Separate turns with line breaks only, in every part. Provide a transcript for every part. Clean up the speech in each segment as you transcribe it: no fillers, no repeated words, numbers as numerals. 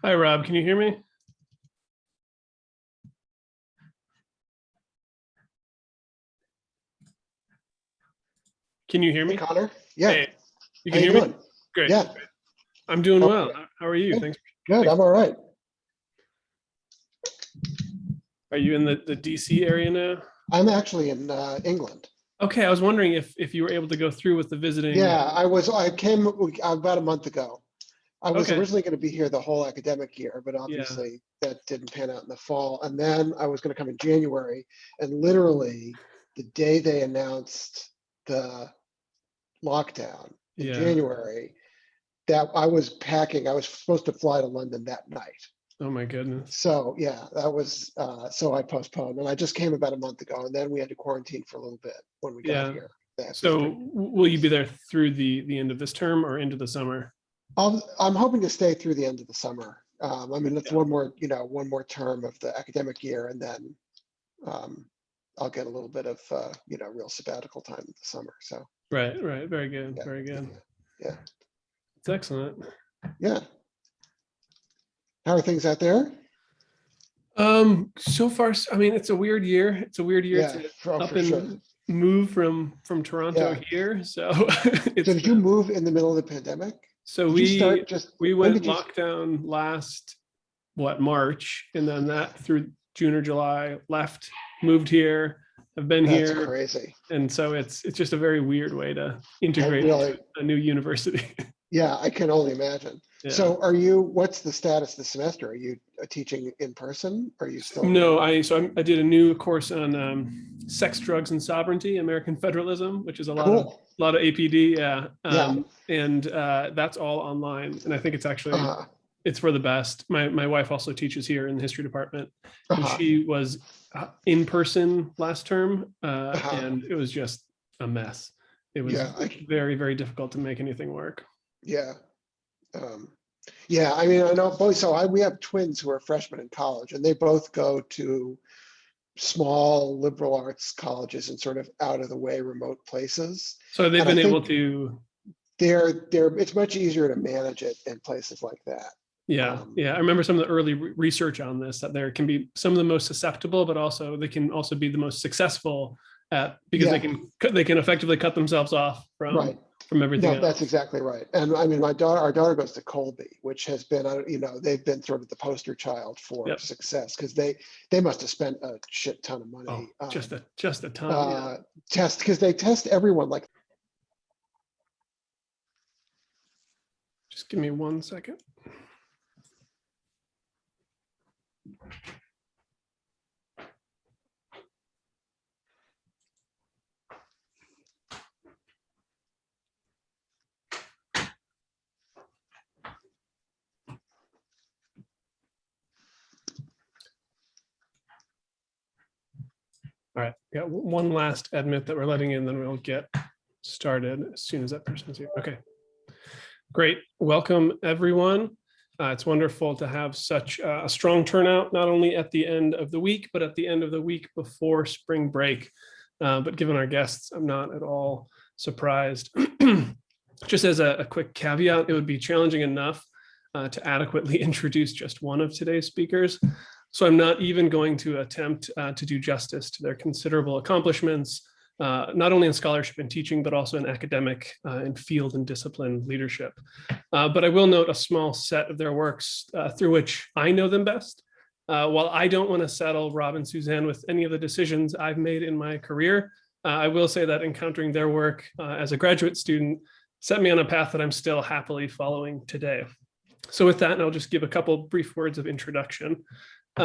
Hi, Rob. Can you hear me? Can you hear
Hey,
me?
Connor. Yeah.
Hey, you
How
can
you
hear
doing?
me? Great.
Yeah.
I'm doing
How-
well. How are you?
Good.
Thanks.
Good.
thanks.
I'm all right.
Are you in the DC area now?
I'm actually in England.
Okay, I was wondering if you were able to go through with the visiting.
Yeah, I came about a month ago. I was
Okay.
originally going to be here the whole academic year, but
Yeah.
obviously that didn't pan out in the fall. And then I was going to come in January, and literally the day they announced the lockdown in
Yeah.
January, that I was packing. I was supposed to fly to London that night.
Oh my goodness.
So yeah, that was so I postponed, and I just came about a month ago, and then we had to quarantine for a little bit when we got
Yeah.
here.
So will you be there through the end of this term or into the summer?
I'm hoping to stay through the end of the summer. I mean, it's
Yeah.
one more term of the academic year, and then I'll get a little bit of real sabbatical time in the summer. So
Right. Very good.
yeah,
Very good.
yeah,
It's excellent.
yeah. How are things out there?
So far, I mean, it's a weird year. It's a weird year
Yeah,
to
for
up and
sure.
move from Toronto
Yeah.
here. So
So
it's
did you move in the middle of the pandemic?
so
Did you start
we
when
went
did you?
lockdown last March, and then that through June or July, left, moved here, have been
That's
here,
crazy.
and so it's just a very weird way to integrate
really-
into a new university.
Yeah, I can only imagine.
Yeah.
So what's the status this semester? Are you teaching in person? Or are you still?
No, I did a new course on sex, drugs, and sovereignty, American federalism, which is a lot
Cool.
of APD. Yeah.
Yeah.
And that's all online, and I think it's actually
Uh-huh.
it's for the best. My wife also teaches here in the history department, and
Uh-huh.
she was in person last term,
Uh-huh.
and it was just a mess. It was
Yeah,
very, very difficult to make anything work.
Yeah. Yeah, I mean, I know both. So we have twins who are freshmen in college, and they both go to small liberal arts colleges in sort of out of the way remote places.
So they've
And I
been able
think
to.
it's much easier to manage it in places like that.
Yeah, yeah. I remember some of the early research on this, that there can be some of the most susceptible, but also they can also be the most successful at, because
Yeah.
they can effectively cut themselves off
Right.
from everything
No,
else.
that's exactly right. And I mean, our daughter goes to Colby, which has been, they've been sort of the poster child for
Yep.
success, because they must have spent a shit ton of money.
Oh, just a ton. Yeah.
Because they test everyone like.
Just give me 1 second. All right, got one last admit that we're letting in, then we'll get started as soon as that person's here. Okay, great. Welcome, everyone. It's wonderful to have such a strong turnout, not only at the end of the week, but at the end of the week before spring break. But given our guests, I'm not at all surprised. Just as a quick caveat, it would be challenging enough to adequately introduce just one of today's speakers. So I'm not even going to attempt to do justice to their considerable accomplishments, not only in scholarship and teaching, but also in academic and field and discipline leadership. But I will note a small set of their works through which I know them best. While I don't want to saddle Rob and Suzanne with any of the decisions I've made in my career, I will say that encountering their work as a graduate student set me on a path that I'm still happily following today. So with that, I'll just give a couple brief words of introduction.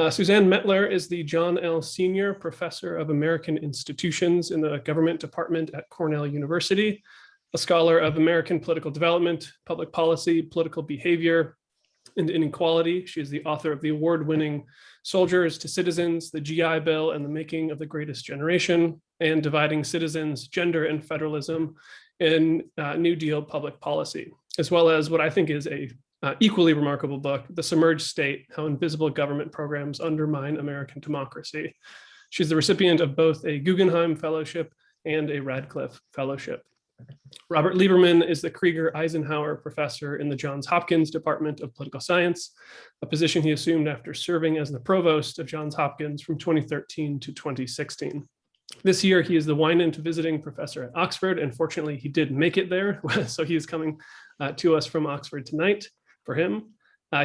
Suzanne Mettler is the John L. Senior Professor of American Institutions in the Government Department at Cornell University, a scholar of American political development, public policy, political behavior, and inequality. She is the author of the award-winning Soldiers to Citizens, the GI Bill, and the Making of the Greatest Generation, and Dividing Citizens, Gender and Federalism in New Deal Public Policy, as well as what I think is a equally remarkable book, The Submerged State, How Invisible Government Programs Undermine American Democracy. She's the recipient of both a Guggenheim Fellowship and a Radcliffe Fellowship. Robert Lieberman is the Krieger-Eisenhower Professor in the Johns Hopkins Department of Political Science, a position he assumed after serving as the Provost of Johns Hopkins from 2013 to 2016. This year, he is the Winant Visiting Professor at Oxford, and fortunately, he did make it there, so he is coming to us from Oxford tonight for him.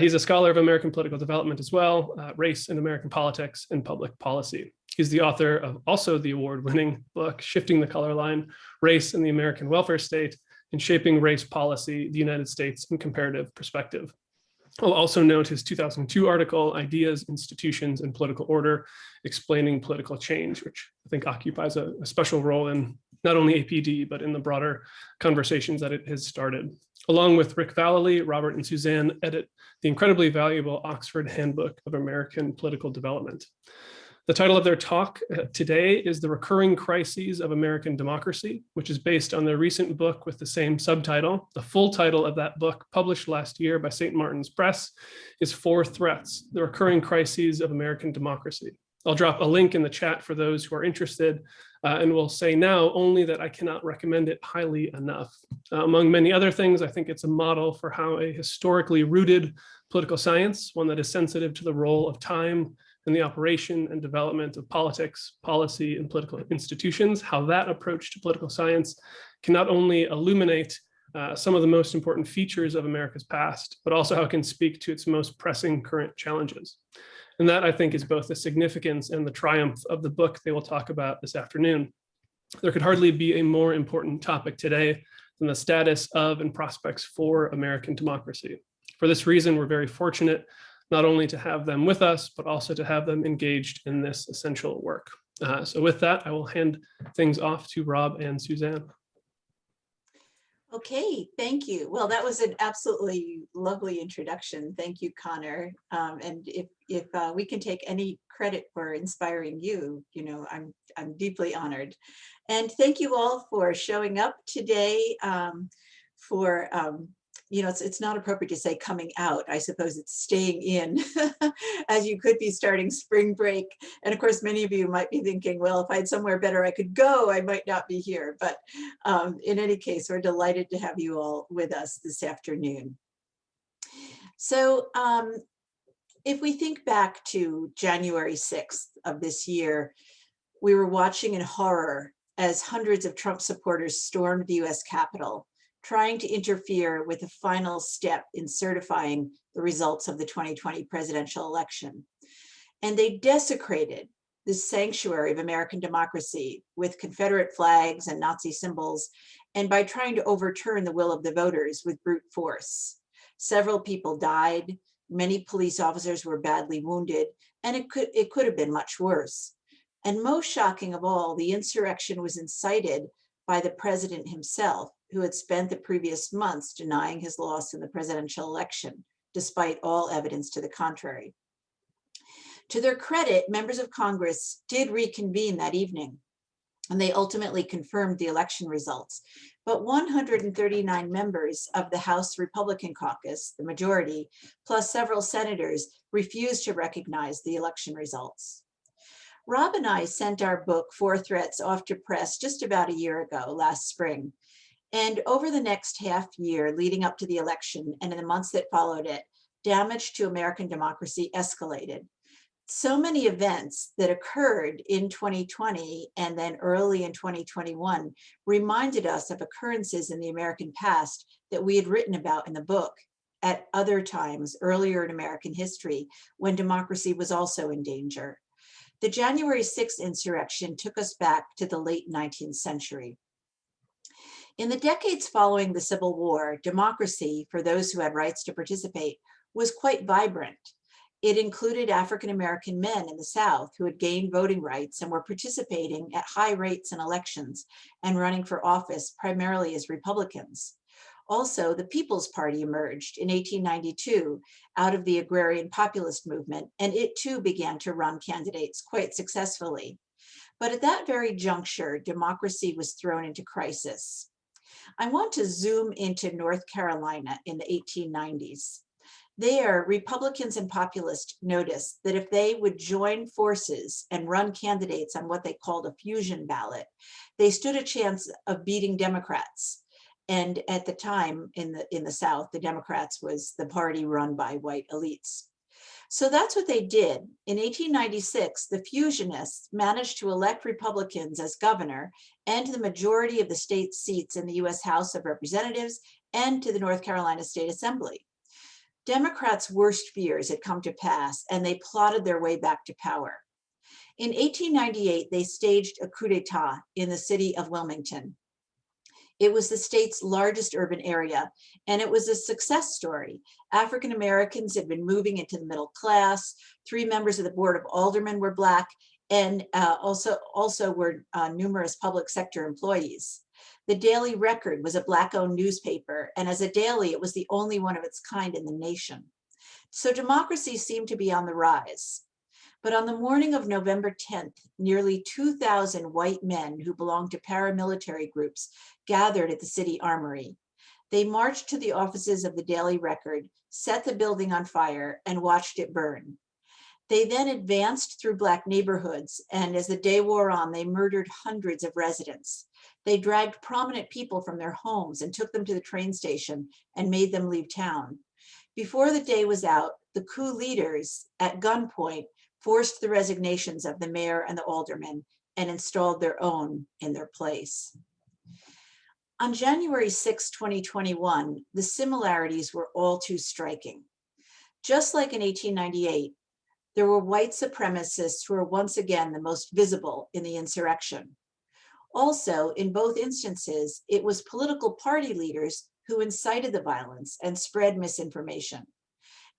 He's a scholar of American political development as well, race and American politics and public policy. He's the author of also the award-winning book, Shifting the Color Line, Race and the American Welfare State, and Shaping Race Policy, the United States in Comparative Perspective. I'll also note his 2002 article, Ideas, Institutions, and Political Order, Explaining Political Change, which I think occupies a special role in not only APD, but in the broader conversations that it has started. Along with Rick Vallely, Robert and Suzanne edit the incredibly valuable Oxford Handbook of American Political Development. The title of their talk today is The Recurring Crises of American Democracy, which is based on their recent book with the same subtitle. The full title of that book, published last year by St. Martin's Press, is Four Threats: The Recurring Crises of American Democracy. I'll drop a link in the chat for those who are interested, and will say now only that I cannot recommend it highly enough. Among many other things, I think it's a model for how a historically rooted political science, one that is sensitive to the role of time and the operation and development of politics, policy, and political institutions, how that approach to political science can not only illuminate some of the most important features of America's past, but also how it can speak to its most pressing current challenges. And that, I think, is both the significance and the triumph of the book they will talk about this afternoon. There could hardly be a more important topic today than the status of and prospects for American democracy. For this reason, we're very fortunate not only to have them with us, but also to have them engaged in this essential work. So with that, I will hand things off to Rob and Suzanne.
Okay, thank you. Well, that was an absolutely lovely introduction. Thank you, Connor. And if we can take any credit for inspiring you, I'm deeply honored. And thank you all for showing up today. It's not appropriate to say coming out. I suppose it's staying in, as you could be starting spring break. And of course, many of you might be thinking, well, if I had somewhere better I could go, I might not be here. But in any case, we're delighted to have you all with us this afternoon. So if we think back to January 6th of this year, we were watching in horror as hundreds of Trump supporters stormed the US Capitol, trying to interfere with the final step in certifying the results of the 2020 presidential election. And they desecrated this sanctuary of American democracy with Confederate flags and Nazi symbols, and by trying to overturn the will of the voters with brute force. Several people died, many police officers were badly wounded, and it could have been much worse. And most shocking of all, the insurrection was incited by the president himself, who had spent the previous months denying his loss in the presidential election, despite all evidence to the contrary. To their credit, members of Congress did reconvene that evening, and they ultimately confirmed the election results. But 139 members of the House Republican caucus, the majority, plus several senators, refused to recognize the election results. Rob and I sent our book, Four Threats, off to press just about a year ago, last spring. And over the next half year leading up to the election and in the months that followed it, damage to American democracy escalated. So many events that occurred in 2020 and then early in 2021 reminded us of occurrences in the American past that we had written about in the book at other times earlier in American history when democracy was also in danger. The January 6th insurrection took us back to the late 19th century. In the decades following the Civil War, democracy, for those who had rights to participate, was quite vibrant. It included African-American men in the South who had gained voting rights and were participating at high rates in elections and running for office primarily as Republicans. Also, the People's Party emerged in 1892 out of the agrarian populist movement, and it too began to run candidates quite successfully. But at that very juncture, democracy was thrown into crisis. I want to zoom into North Carolina in the 1890s. There, Republicans and populists noticed that if they would join forces and run candidates on what they called a fusion ballot, they stood a chance of beating Democrats. And at the time in the South, the Democrats was the party run by white elites. So that's what they did. In 1896, the fusionists managed to elect Republicans as governor and to the majority of the state seats in the US House of Representatives and to the North Carolina State Assembly. Democrats' worst fears had come to pass, and they plotted their way back to power. In 1898, they staged a coup d'etat in the city of Wilmington. It was the state's largest urban area, and it was a success story. African Americans had been moving into the middle class. 3 members of the Board of Aldermen were Black, and also were numerous public sector employees. The Daily Record was a Black-owned newspaper, and as a daily, it was the only one of its kind in the nation. So democracy seemed to be on the rise. But on the morning of November 10th, nearly 2,000 white men who belonged to paramilitary groups gathered at the city armory. They marched to the offices of the Daily Record, set the building on fire, and watched it burn. They then advanced through Black neighborhoods, and as the day wore on, they murdered hundreds of residents. They dragged prominent people from their homes and took them to the train station and made them leave town. Before the day was out, the coup leaders, at gunpoint, forced the resignations of the mayor and the aldermen and installed their own in their place. On January 6, 2021, the similarities were all too striking. Just like in 1898, there were white supremacists who were once again the most visible in the insurrection. Also, in both instances, it was political party leaders who incited the violence and spread misinformation.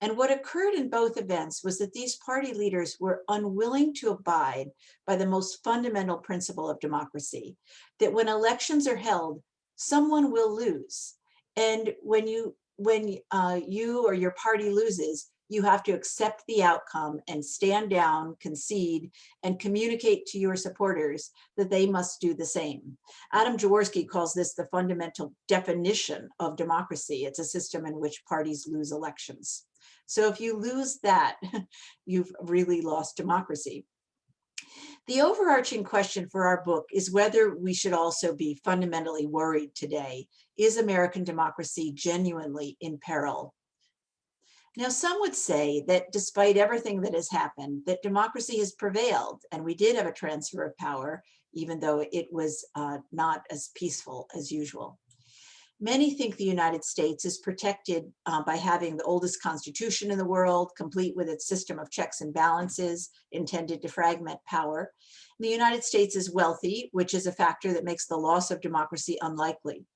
And what occurred in both events was that these party leaders were unwilling to abide by the most fundamental principle of democracy, that when elections are held, someone will lose. And when you or your party loses, you have to accept the outcome and stand down, concede, and communicate to your supporters that they must do the same. Adam Jaworski calls this the fundamental definition of democracy. It's a system in which parties lose elections. So if you lose that, you've really lost democracy. The overarching question for our book is whether we should also be fundamentally worried today. Is American democracy genuinely in peril? Now, some would say that despite everything that has happened, that democracy has prevailed, and we did have a transfer of power, even though it was not as peaceful as usual. Many think the United States is protected by having the oldest constitution in the world, complete with its system of checks and balances intended to fragment power. The United States is wealthy, which is a factor that makes the loss of democracy unlikely.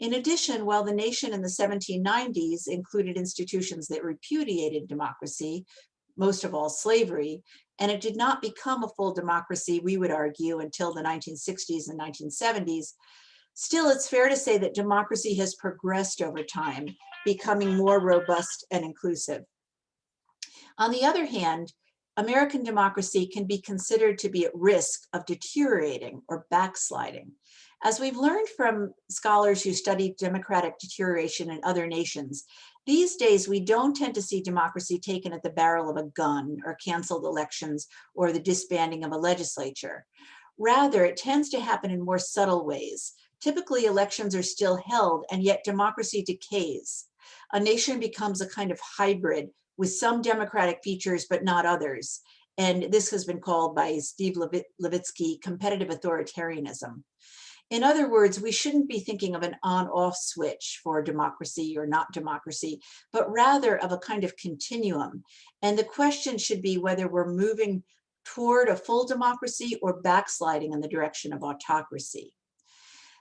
In addition, while the nation in the 1790s included institutions that repudiated democracy, most of all slavery, and it did not become a full democracy, we would argue, until the 1960s and 1970s, still it's fair to say that democracy has progressed over time, becoming more robust and inclusive. On the other hand, American democracy can be considered to be at risk of deteriorating or backsliding. As we've learned from scholars who study democratic deterioration in other nations, these days we don't tend to see democracy taken at the barrel of a gun or canceled elections or the disbanding of a legislature. Rather, it tends to happen in more subtle ways. Typically, elections are still held, and yet democracy decays. A nation becomes a kind of hybrid with some democratic features, but not others. And this has been called by Steve Levitsky competitive authoritarianism. In other words, we shouldn't be thinking of an on-off switch for democracy or not democracy, but rather of a kind of continuum. And the question should be whether we're moving toward a full democracy or backsliding in the direction of autocracy.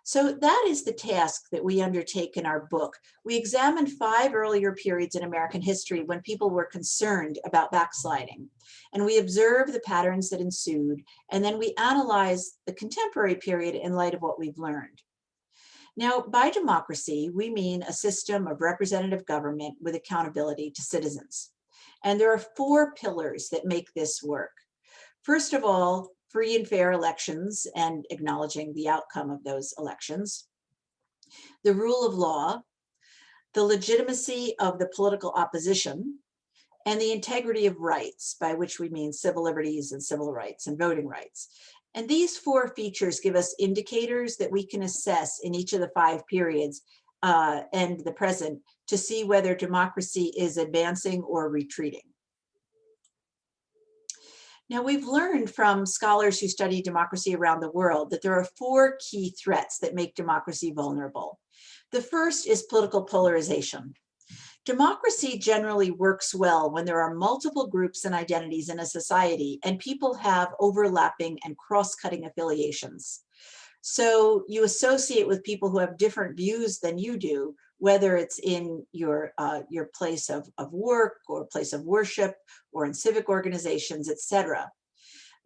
So that is the task that we undertake in our book. We examined 5 earlier periods in American history when people were concerned about backsliding. And we observed the patterns that ensued, and then we analyzed the contemporary period in light of what we've learned. Now, by democracy, we mean a system of representative government with accountability to citizens. And there are 4 pillars that make this work. First of all, free and fair elections and acknowledging the outcome of those elections, the rule of law, the legitimacy of the political opposition, and the integrity of rights, by which we mean civil liberties and civil rights and voting rights. And these 4 features give us indicators that we can assess in each of the 5 periods and the present to see whether democracy is advancing or retreating. Now, we've learned from scholars who study democracy around the world that there are 4 key threats that make democracy vulnerable. The first is political polarization. Democracy generally works well when there are multiple groups and identities in a society and people have overlapping and cross-cutting affiliations. So you associate with people who have different views than you do, whether it's in your place of work or place of worship or in civic organizations, etc.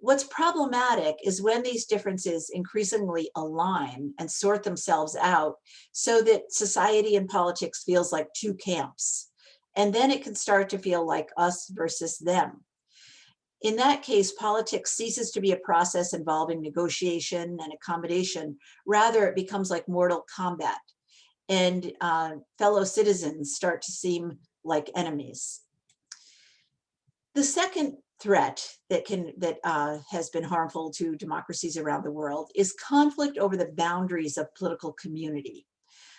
What's problematic is when these differences increasingly align and sort themselves out so that society and politics feels like 2 camps. And then it can start to feel like us versus them. In that case, politics ceases to be a process involving negotiation and accommodation. Rather, it becomes like mortal combat, and fellow citizens start to seem like enemies. The second threat that has been harmful to democracies around the world is conflict over the boundaries of political community.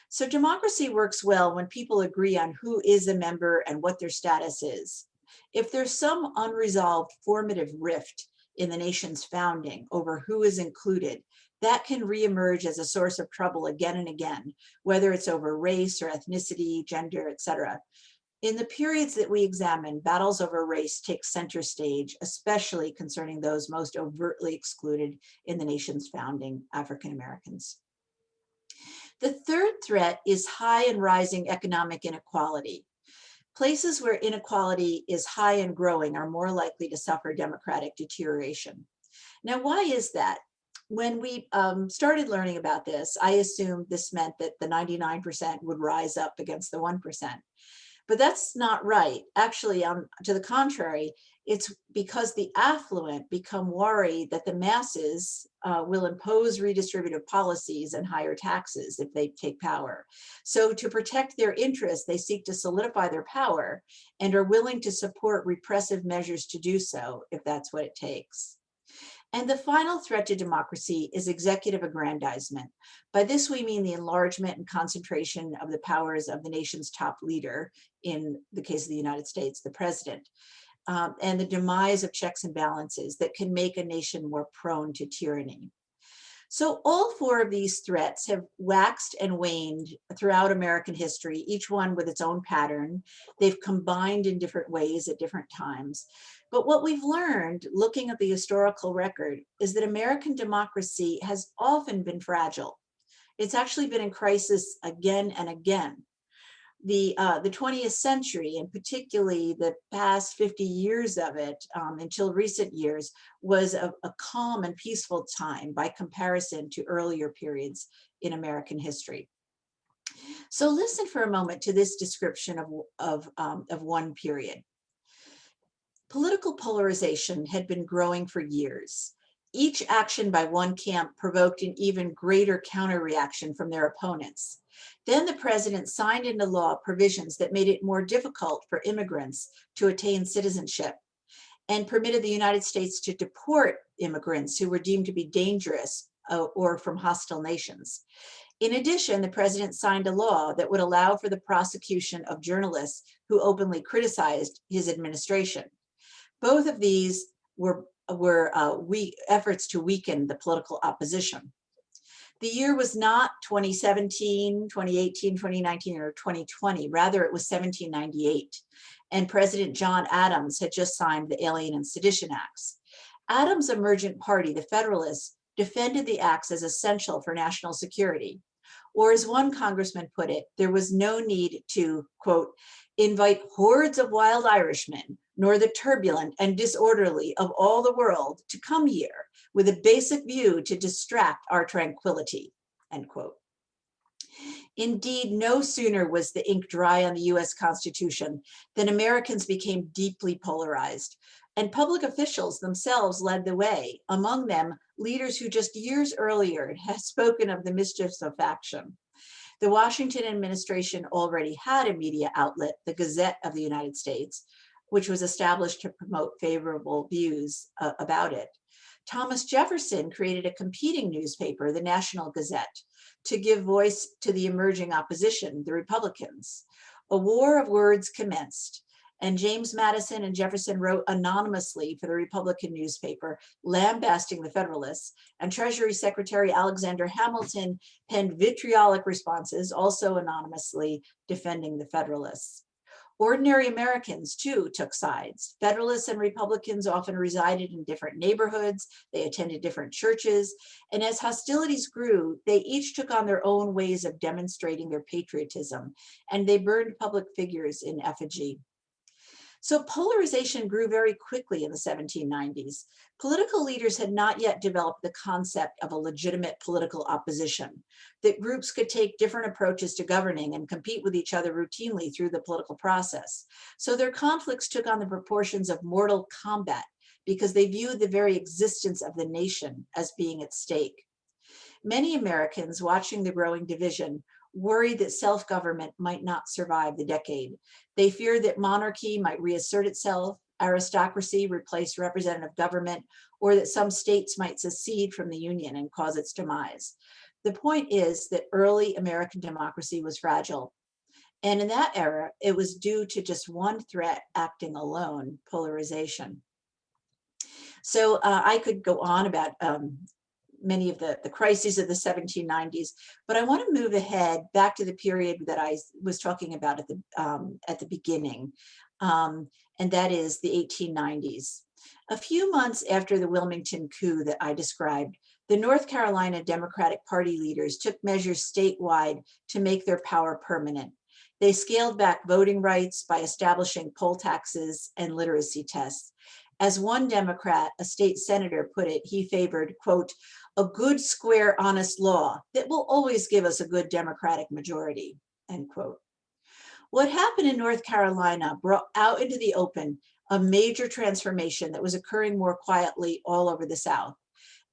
So democracy works well when people agree on who is a member and what their status is. If there's some unresolved formative rift in the nation's founding over who is included, that can reemerge as a source of trouble again and again, whether it's over race or ethnicity, gender, etc. In the periods that we examine, battles over race take center stage, especially concerning those most overtly excluded in the nation's founding, African Americans. The third threat is high and rising economic inequality. Places where inequality is high and growing are more likely to suffer democratic deterioration. Now, why is that? When we started learning about this, I assumed this meant that the 99% would rise up against the 1%. But that's not right. Actually, to the contrary, it's because the affluent become worried that the masses will impose redistributive policies and higher taxes if they take power. So to protect their interests, they seek to solidify their power and are willing to support repressive measures to do so if that's what it takes. And the final threat to democracy is executive aggrandizement. By this, we mean the enlargement and concentration of the powers of the nation's top leader, in the case of the United States, the president, and the demise of checks and balances that can make a nation more prone to tyranny. So all 4 of these threats have waxed and waned throughout American history, each one with its own pattern. They've combined in different ways at different times. But what we've learned, looking at the historical record, is that American democracy has often been fragile. It's actually been in crisis again and again. The 20th century, and particularly the past 50 years of it, until recent years, was a calm and peaceful time by comparison to earlier periods in American history. So listen for a moment to this description of one period. Political polarization had been growing for years. Each action by one camp provoked an even greater counter-reaction from their opponents. Then the president signed into law provisions that made it more difficult for immigrants to attain citizenship and permitted the United States to deport immigrants who were deemed to be dangerous or from hostile nations. In addition, the president signed a law that would allow for the prosecution of journalists who openly criticized his administration. Both of these were efforts to weaken the political opposition. The year was not 2017, 2018, 2019, or 2020. Rather, it was 1798. And President John Adams had just signed the Alien and Sedition Acts. Adams' emergent party, the Federalists, defended the acts as essential for national security. Or as one congressman put it, there was no need to, quote, invite hordes of wild Irishmen, nor the turbulent and disorderly of all the world to come here with a basic view to distract our tranquility, end quote. Indeed, no sooner was the ink dry on the US Constitution than Americans became deeply polarized, and public officials themselves led the way, among them leaders who just years earlier had spoken of the mischiefs of faction. The Washington administration already had a media outlet, the Gazette of the United States, which was established to promote favorable views about it. Thomas Jefferson created a competing newspaper, the National Gazette, to give voice to the emerging opposition, the Republicans. A war of words commenced, and James Madison and Jefferson wrote anonymously for the Republican newspaper, lambasting the Federalists, and Treasury Secretary Alexander Hamilton penned vitriolic responses, also anonymously, defending the Federalists. Ordinary Americans, too, took sides. Federalists and Republicans often resided in different neighborhoods, they attended different churches, and as hostilities grew, they each took on their own ways of demonstrating their patriotism, and they burned public figures in effigy. So polarization grew very quickly in the 1790s. Political leaders had not yet developed the concept of a legitimate political opposition, that groups could take different approaches to governing and compete with each other routinely through the political process. So their conflicts took on the proportions of mortal combat because they viewed the very existence of the nation as being at stake. Many Americans watching the growing division worried that self-government might not survive the decade. They feared that monarchy might reassert itself, aristocracy replace representative government, or that some states might secede from the Union and cause its demise. The point is that early American democracy was fragile. And in that era, it was due to just one threat acting alone, polarization. So I could go on about many of the crises of the 1790s, but I want to move ahead back to the period that I was talking about at the beginning, and that is the 1890s. A few months after the Wilmington coup that I described, the North Carolina Democratic Party leaders took measures statewide to make their power permanent. They scaled back voting rights by establishing poll taxes and literacy tests. As one Democrat, a state senator, put it, he favored, quote, a good, square, honest law that will always give us a good Democratic majority, end quote. What happened in North Carolina brought out into the open a major transformation that was occurring more quietly all over the South,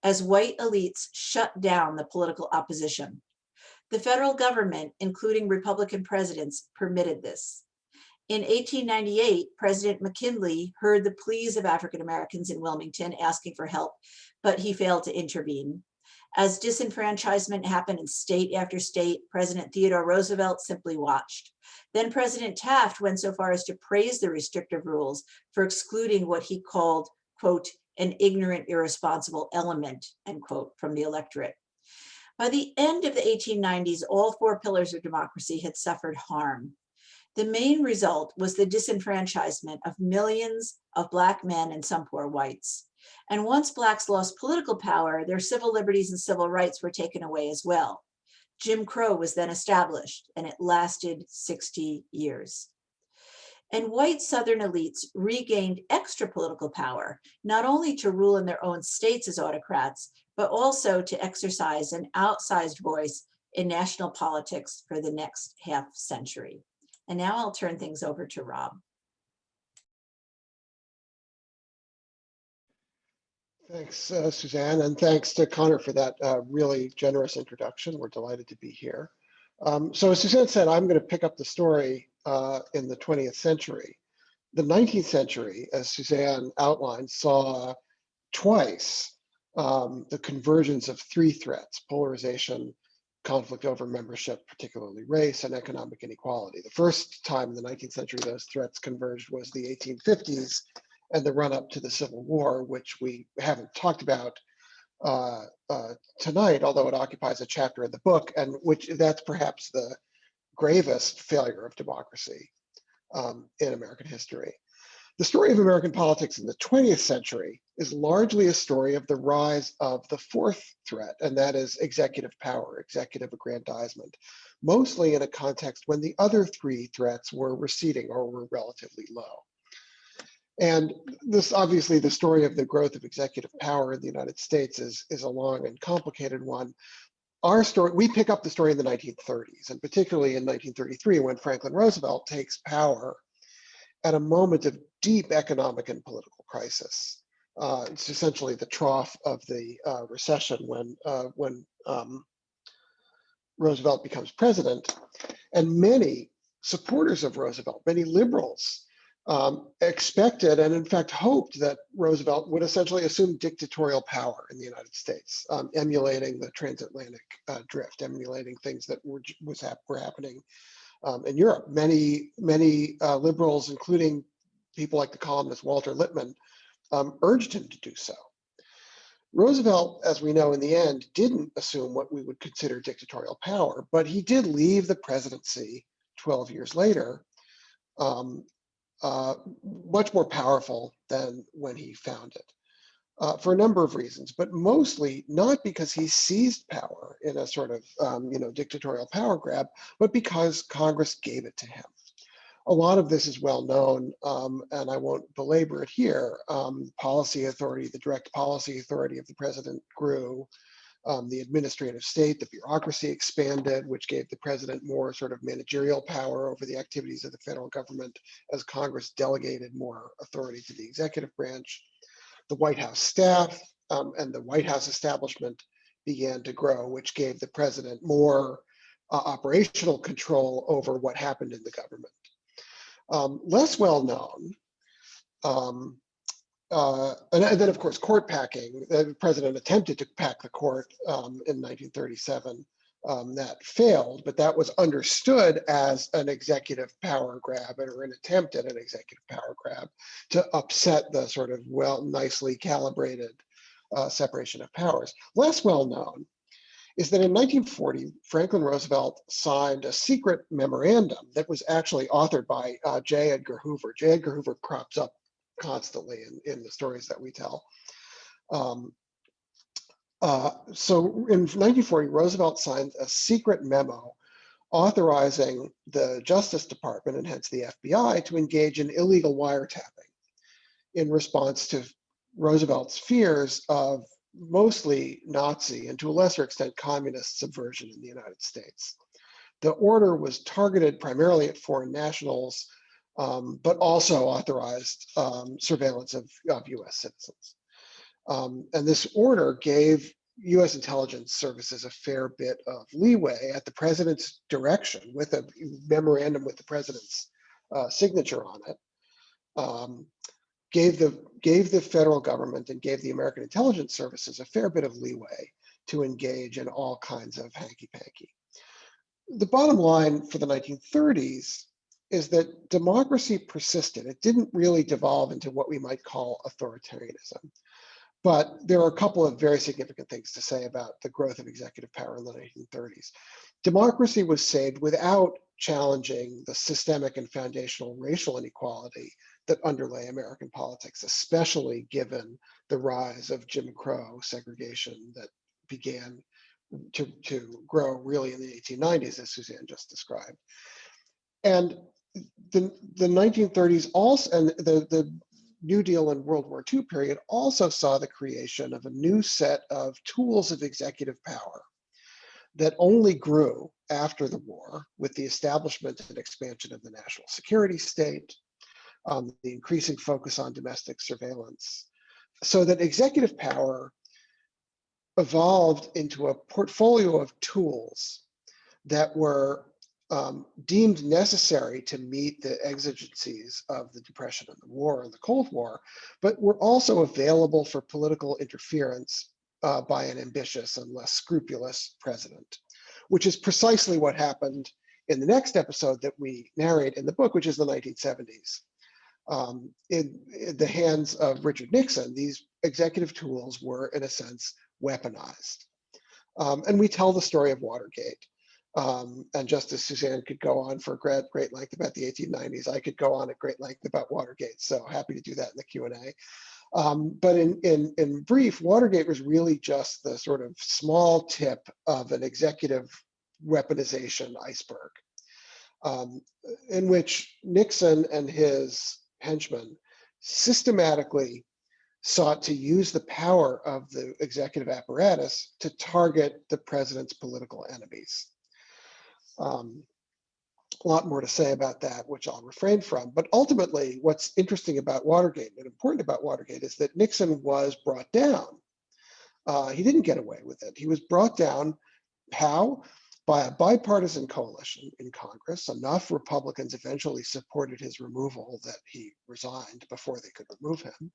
as white elites shut down the political opposition. The federal government, including Republican presidents, permitted this. In 1898, President McKinley heard the pleas of African Americans in Wilmington asking for help, but he failed to intervene. As disenfranchisement happened in state after state, President Theodore Roosevelt simply watched. Then President Taft went so far as to praise the restrictive rules for excluding what he called, quote, an ignorant, irresponsible element, end quote, from the electorate. By the end of the 1890s, all four pillars of democracy had suffered harm. The main result was the disenfranchisement of millions of Black men and some poor whites. And once Blacks lost political power, their civil liberties and civil rights were taken away as well. Jim Crow was then established, and it lasted 60 years. And white Southern elites regained extra political power, not only to rule in their own states as autocrats, but also to exercise an outsized voice in national politics for the next half century. And now I'll turn things over to Rob.
Thanks, Suzanne, and thanks to Connor for that really generous introduction. We're delighted to be here. So as Suzanne said, I'm going to pick up the story in the 20th century. The 19th century, as Suzanne outlined, saw twice the convergence of three threats: polarization, conflict over membership, particularly race, and economic inequality. The first time in the 19th century those threats converged was the 1850s and the run-up to the Civil War, which we haven't talked about tonight, although it occupies a chapter in the book, and that's perhaps the gravest failure of democracy in American history. The story of American politics in the 20th century is largely a story of the rise of the fourth threat, and that is executive power, executive aggrandizement, mostly in a context when the other three threats were receding or were relatively low. And this, obviously, the story of the growth of executive power in the United States is a long and complicated one. Our story, we pick up the story in the 1930s, and particularly in 1933, when Franklin Roosevelt takes power at a moment of deep economic and political crisis. It's essentially the trough of the recession when Roosevelt becomes president. And many supporters of Roosevelt, many liberals, expected and in fact hoped that Roosevelt would essentially assume dictatorial power in the United States, emulating the transatlantic drift, emulating things that were happening in Europe. Many liberals, including people like the columnist Walter Lippmann, urged him to do so. Roosevelt, as we know in the end, didn't assume what we would consider dictatorial power, but he did leave the presidency 12 years later, much more powerful than when he found it, for a number of reasons, but mostly not because he seized power in a sort of dictatorial power grab, but because Congress gave it to him. A lot of this is well known, and I won't belabor it here. Policy authority, the direct policy authority of the president grew. The administrative state, the bureaucracy expanded, which gave the president more sort of managerial power over the activities of the federal government as Congress delegated more authority to the executive branch. The White House staff and the White House establishment began to grow, which gave the president more operational control over what happened in the government. Less well known, and then of course court packing. The president attempted to pack the court in 1937. That failed, but that was understood as an executive power grab or an attempt at an executive power grab to upset the sort of nicely calibrated separation of powers. Less well known is that in 1940, Franklin Roosevelt signed a secret memorandum that was actually authored by J. Edgar Hoover. J. Edgar Hoover crops up constantly in the stories that we tell. So in 1940, Roosevelt signed a secret memo authorizing the Justice Department and hence the FBI to engage in illegal wiretapping in response to Roosevelt's fears of mostly Nazi and to a lesser extent communist subversion in the United States. The order was targeted primarily at foreign nationals, but also authorized surveillance of US citizens. And this order gave US intelligence services a fair bit of leeway at the president's direction with a memorandum with the president's signature on it. Gave the federal government and gave the American intelligence services a fair bit of leeway to engage in all kinds of hanky-panky. The bottom line for the 1930s is that democracy persisted. It didn't really devolve into what we might call authoritarianism. But there are a couple of very significant things to say about the growth of executive power in the 1930s. Democracy was saved without challenging the systemic and foundational racial inequality that underlay American politics, especially given the rise of Jim Crow segregation that began to grow really in the 1890s, as Suzanne just described. And the 1930s also, and the New Deal and World War II period also saw the creation of a new set of tools of executive power that only grew after the war with the establishment and expansion of the national security state, the increasing focus on domestic surveillance, so that executive power evolved into a portfolio of tools that were deemed necessary to meet the exigencies of the Depression and the war and the Cold War, but were also available for political interference by an ambitious and less scrupulous president, which is precisely what happened in the next episode that we narrate in the book, which is the 1970s. In the hands of Richard Nixon, these executive tools were, in a sense, weaponized. And we tell the story of Watergate. And just as Suzanne could go on for great length about the 1890s, I could go on at great length about Watergate. So happy to do that in the Q&A. But in brief, Watergate was really just the sort of small tip of an executive weaponization iceberg, in which Nixon and his henchmen systematically sought to use the power of the executive apparatus to target the president's political enemies. A lot more to say about that, which I'll refrain from. But ultimately, what's interesting about Watergate and important about Watergate is that Nixon was brought down. He didn't get away with it. He was brought down. How? by a bipartisan coalition in Congress. Enough Republicans eventually supported his removal that he resigned before they could remove him.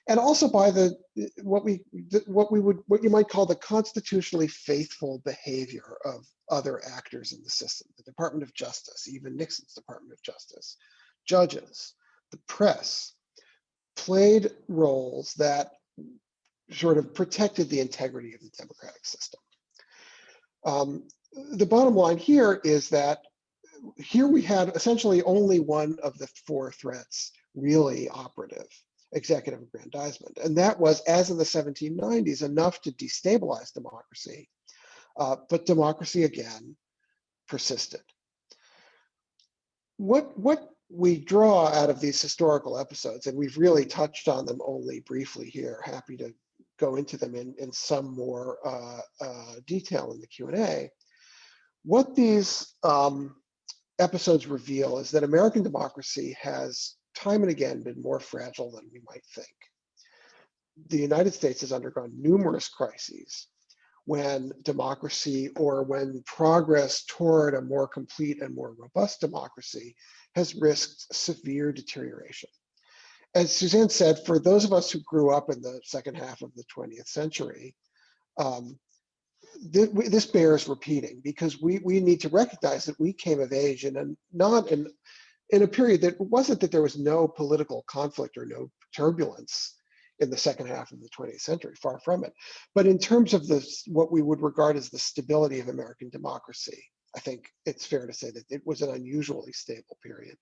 And also by the what you might call the constitutionally faithful behavior of other actors in the system, the Department of Justice, even Nixon's Department of Justice, judges, the press, played roles that sort of protected the integrity of the democratic system. The bottom line here is that here we had essentially only one of the four threats really operative: executive aggrandizement. And that was, as in the 1790s, enough to destabilize democracy. But democracy, again, persisted. What we draw out of these historical episodes, and we've really touched on them only briefly here, happy to go into them in some more detail in the Q&A. What these episodes reveal is that American democracy has time and again been more fragile than we might think. The United States has undergone numerous crises when democracy, or when progress toward a more complete and more robust democracy, has risked severe deterioration. As Suzanne said, for those of us who grew up in the second half of the 20th century, this bears repeating, because we need to recognize that we came of age in a period that wasn't that there was no political conflict or no turbulence in the second half of the 20th century, far from it. But in terms of what we would regard as the stability of American democracy, I think it's fair to say that it was an unusually stable period.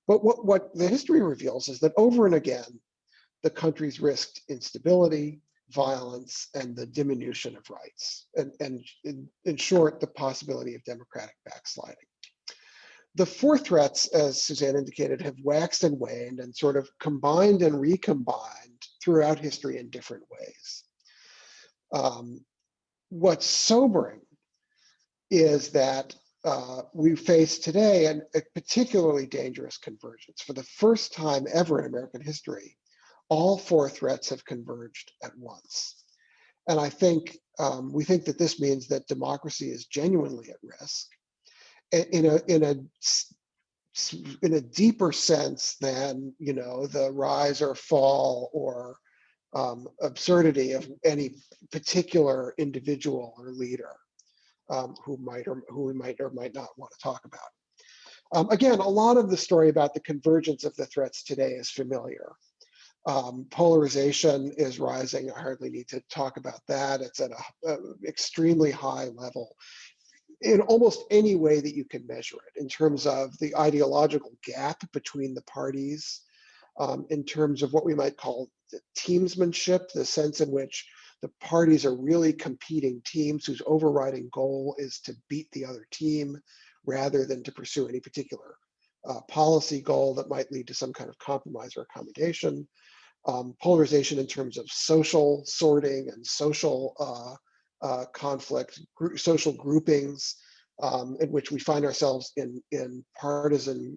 But what the history reveals is that over and again, the country's risked instability, violence, and the diminution of rights, and in short, the possibility of democratic backsliding. The four threats, as Suzanne indicated, have waxed and waned and sort of combined and recombined throughout history in different ways. What's sobering is that we face today a particularly dangerous convergence. For the first time ever in American history, all four threats have converged at once. And I think we think that this means that democracy is genuinely at risk in a deeper sense than, you know, the rise or fall or absurdity of any particular individual or leader who we might or might not want to talk about. Again, a lot of the story about the convergence of the threats today is familiar. Polarization is rising. I hardly need to talk about that. It's at an extremely high level in almost any way that you can measure it, in terms of the ideological gap between the parties, in terms of what we might call the teamsmanship, the sense in which the parties are really competing teams whose overriding goal is to beat the other team rather than to pursue any particular policy goal that might lead to some kind of compromise or accommodation. Polarization in terms of social sorting and social conflict, social groupings, in which we find ourselves in partisan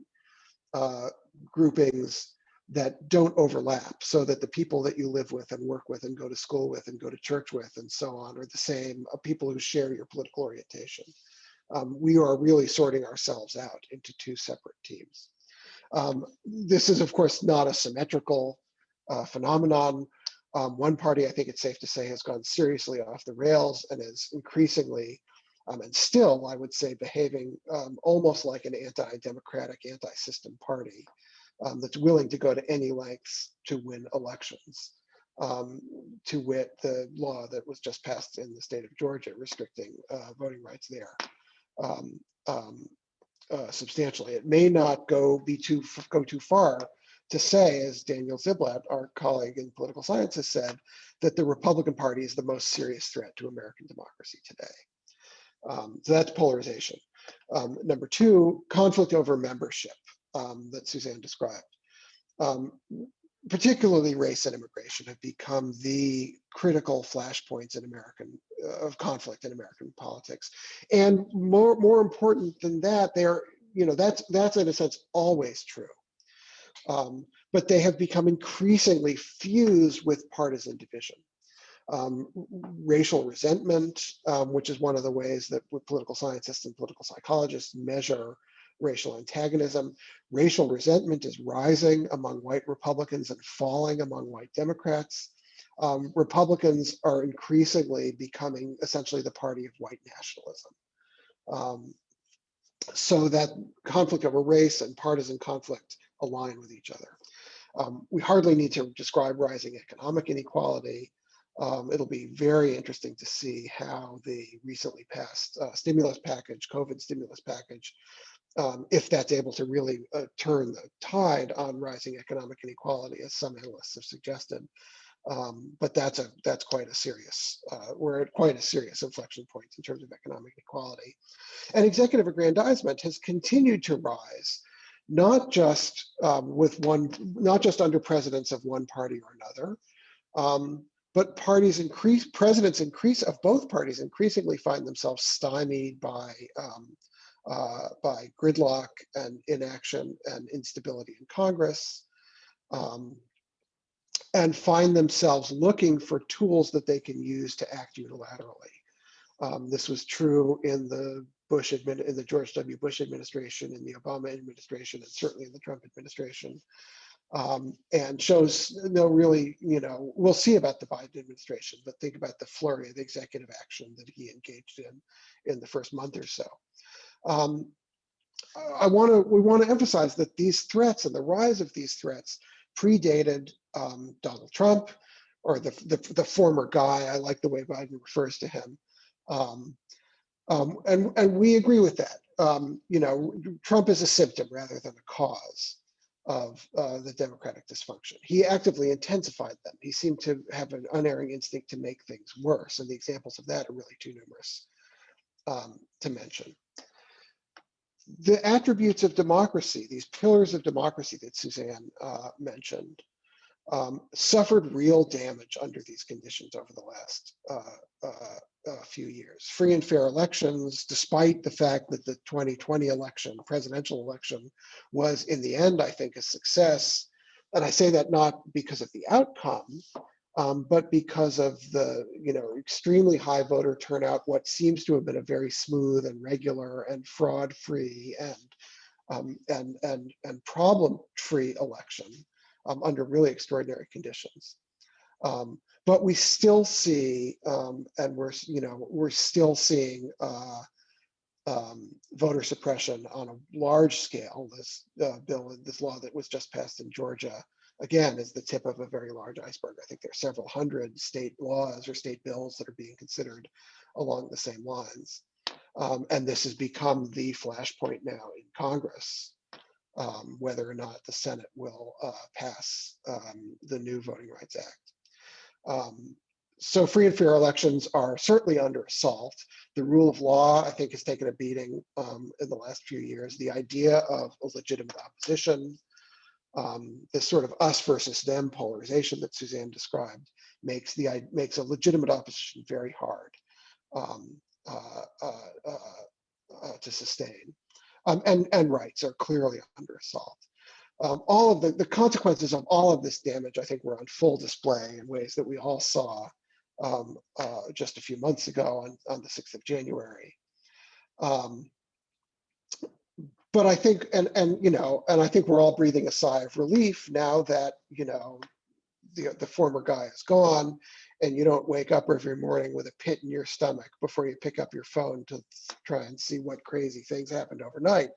groupings that don't overlap, so that the people that you live with and work with and go to school with and go to church with and so on are the same people who share your political orientation. We are really sorting ourselves out into two separate teams. This is, of course, not a symmetrical phenomenon. One party, I think it's safe to say, has gone seriously off the rails and is increasingly, and still, I would say, behaving almost like an anti-democratic, anti-system party that's willing to go to any lengths to win elections, to wit the law that was just passed in the state of Georgia restricting voting rights there substantially. It may not go too far to say, as Daniel Ziblatt, our colleague in political science, has said, that the Republican Party is the most serious threat to American democracy today. So that's polarization. Number two, conflict over membership that Suzanne described. Particularly race and immigration have become the critical flashpoints in of conflict in American politics. And more important than that, that's in a sense always true. But they have become increasingly fused with partisan division. racial resentment, which is one of the ways that political scientists and political psychologists measure racial antagonism. Racial resentment is rising among white Republicans and falling among white Democrats. Republicans are increasingly becoming essentially the party of white nationalism. So that conflict over race and partisan conflict align with each other. We hardly need to describe rising economic inequality. It'll be very interesting to see how the recently passed stimulus package, COVID stimulus package, if that's able to really turn the tide on rising economic inequality, as some analysts have suggested. But that's quite a serious, we're at quite a serious inflection point in terms of economic inequality. And executive aggrandizement has continued to rise, not just not just under presidents of one party or another, but presidents of both parties increasingly find themselves stymied by gridlock and inaction and instability in Congress, and find themselves looking for tools that they can use to act unilaterally. This was true in the George W. Bush administration, in the Obama administration, and certainly in the Trump administration. And shows no really, we'll see about the Biden administration, but think about the flurry of executive action that he engaged in the first month or so. We want to emphasize that these threats and the rise of these threats predated Donald Trump, or the former guy. I like the way Biden refers to him. And we agree with that. Trump is a symptom rather than a cause of the democratic dysfunction. He actively intensified them. He seemed to have an unerring instinct to make things worse, and the examples of that are really too numerous to mention. The attributes of democracy, these pillars of democracy that Suzanne mentioned, suffered real damage under these conditions over the last few years. Free and fair elections, despite the fact that the 2020 election, presidential election, was in the end, I think, a success. And I say that not because of the outcome, but because of the extremely high voter turnout, what seems to have been a very smooth and regular and fraud-free and problem-free election under really extraordinary conditions. But we still see, and we're still seeing voter suppression on a large scale. This this law that was just passed in Georgia, again, is the tip of a very large iceberg. I think there are several hundred state laws or state bills that are being considered along the same lines. And this has become the flashpoint now in Congress, whether or not the Senate will pass the new Voting Rights Act. So free and fair elections are certainly under assault. The rule of law, I think, has taken a beating in the last few years. The idea of a legitimate opposition, this sort of us versus them polarization that Suzanne described, makes a legitimate opposition very hard to sustain. And rights are clearly under assault. All of the consequences of all of this damage, I think, were on full display in ways that we all saw just a few months ago on the 6th of January. But I think, and I think we're all breathing a sigh of relief now that the former guy is gone, and you don't wake up every morning with a pit in your stomach before you pick up your phone to try and see what crazy things happened overnight.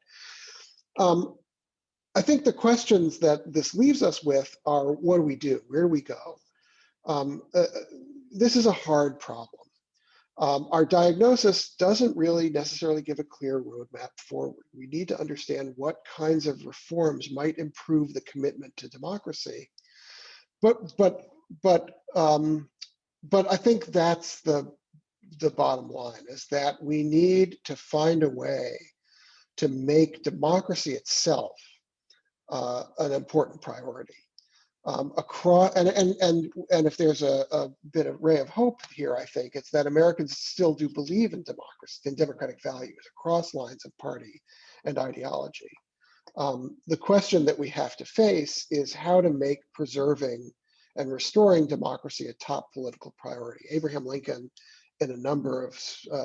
I think the questions that this leaves us with are, what do we do? Where do we go? This is a hard problem. Our diagnosis doesn't really necessarily give a clear roadmap forward. We need to understand what kinds of reforms might improve the commitment to democracy. But I think that's the bottom line, is that we need to find a way to make democracy itself an important priority. And if there's a bit of ray of hope here, I think it's that Americans still do believe in democracy, in democratic values across lines of party and ideology. The question that we have to face is how to make preserving and restoring democracy a top political priority. Abraham Lincoln, in a number of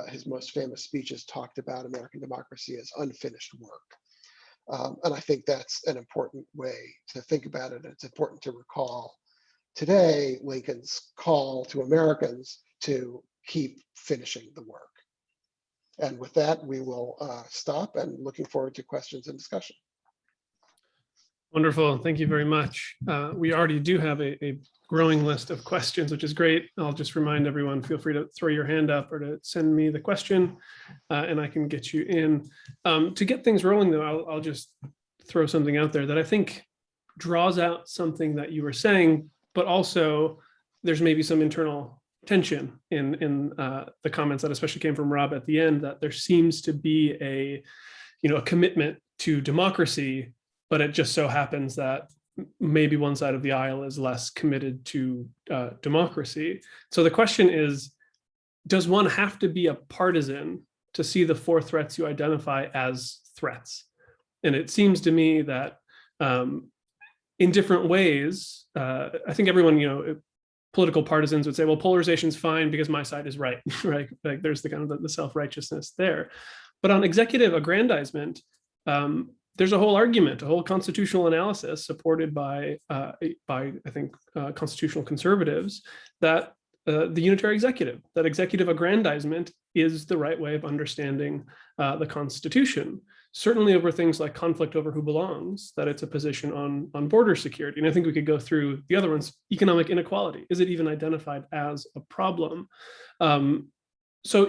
his most famous speeches, talked about American democracy as unfinished work. And I think that's an important way to think about it. It's important to recall today Lincoln's call to Americans to keep finishing the work. And with that, we will stop, and looking forward to questions and discussion.
Wonderful. Thank you very much. We already do have a growing list of questions, which is great. I'll just remind everyone, feel free to throw your hand up or to send me the question, and I can get you in. To get things rolling, though, I'll just throw something out there that I think draws out something that you were saying, but also there's maybe some internal tension in the comments that especially came from Rob at the end, that there seems to be a commitment to democracy, but it just so happens that maybe one side of the aisle is less committed to democracy. So the question is, does one have to be a partisan to see the four threats you identify as threats? And it seems to me that in different ways, I think everyone, political partisans would say, well, polarization is fine because my side is right, right? Like there's the kind of the self-righteousness there. But on executive aggrandizement, there's a whole argument, a whole constitutional analysis supported by I think, constitutional conservatives, that the unitary executive, that executive aggrandizement is the right way of understanding the Constitution. Certainly over things like conflict over who belongs, that it's a position on border security. And I think we could go through the other ones. Economic inequality, is it even identified as a problem? So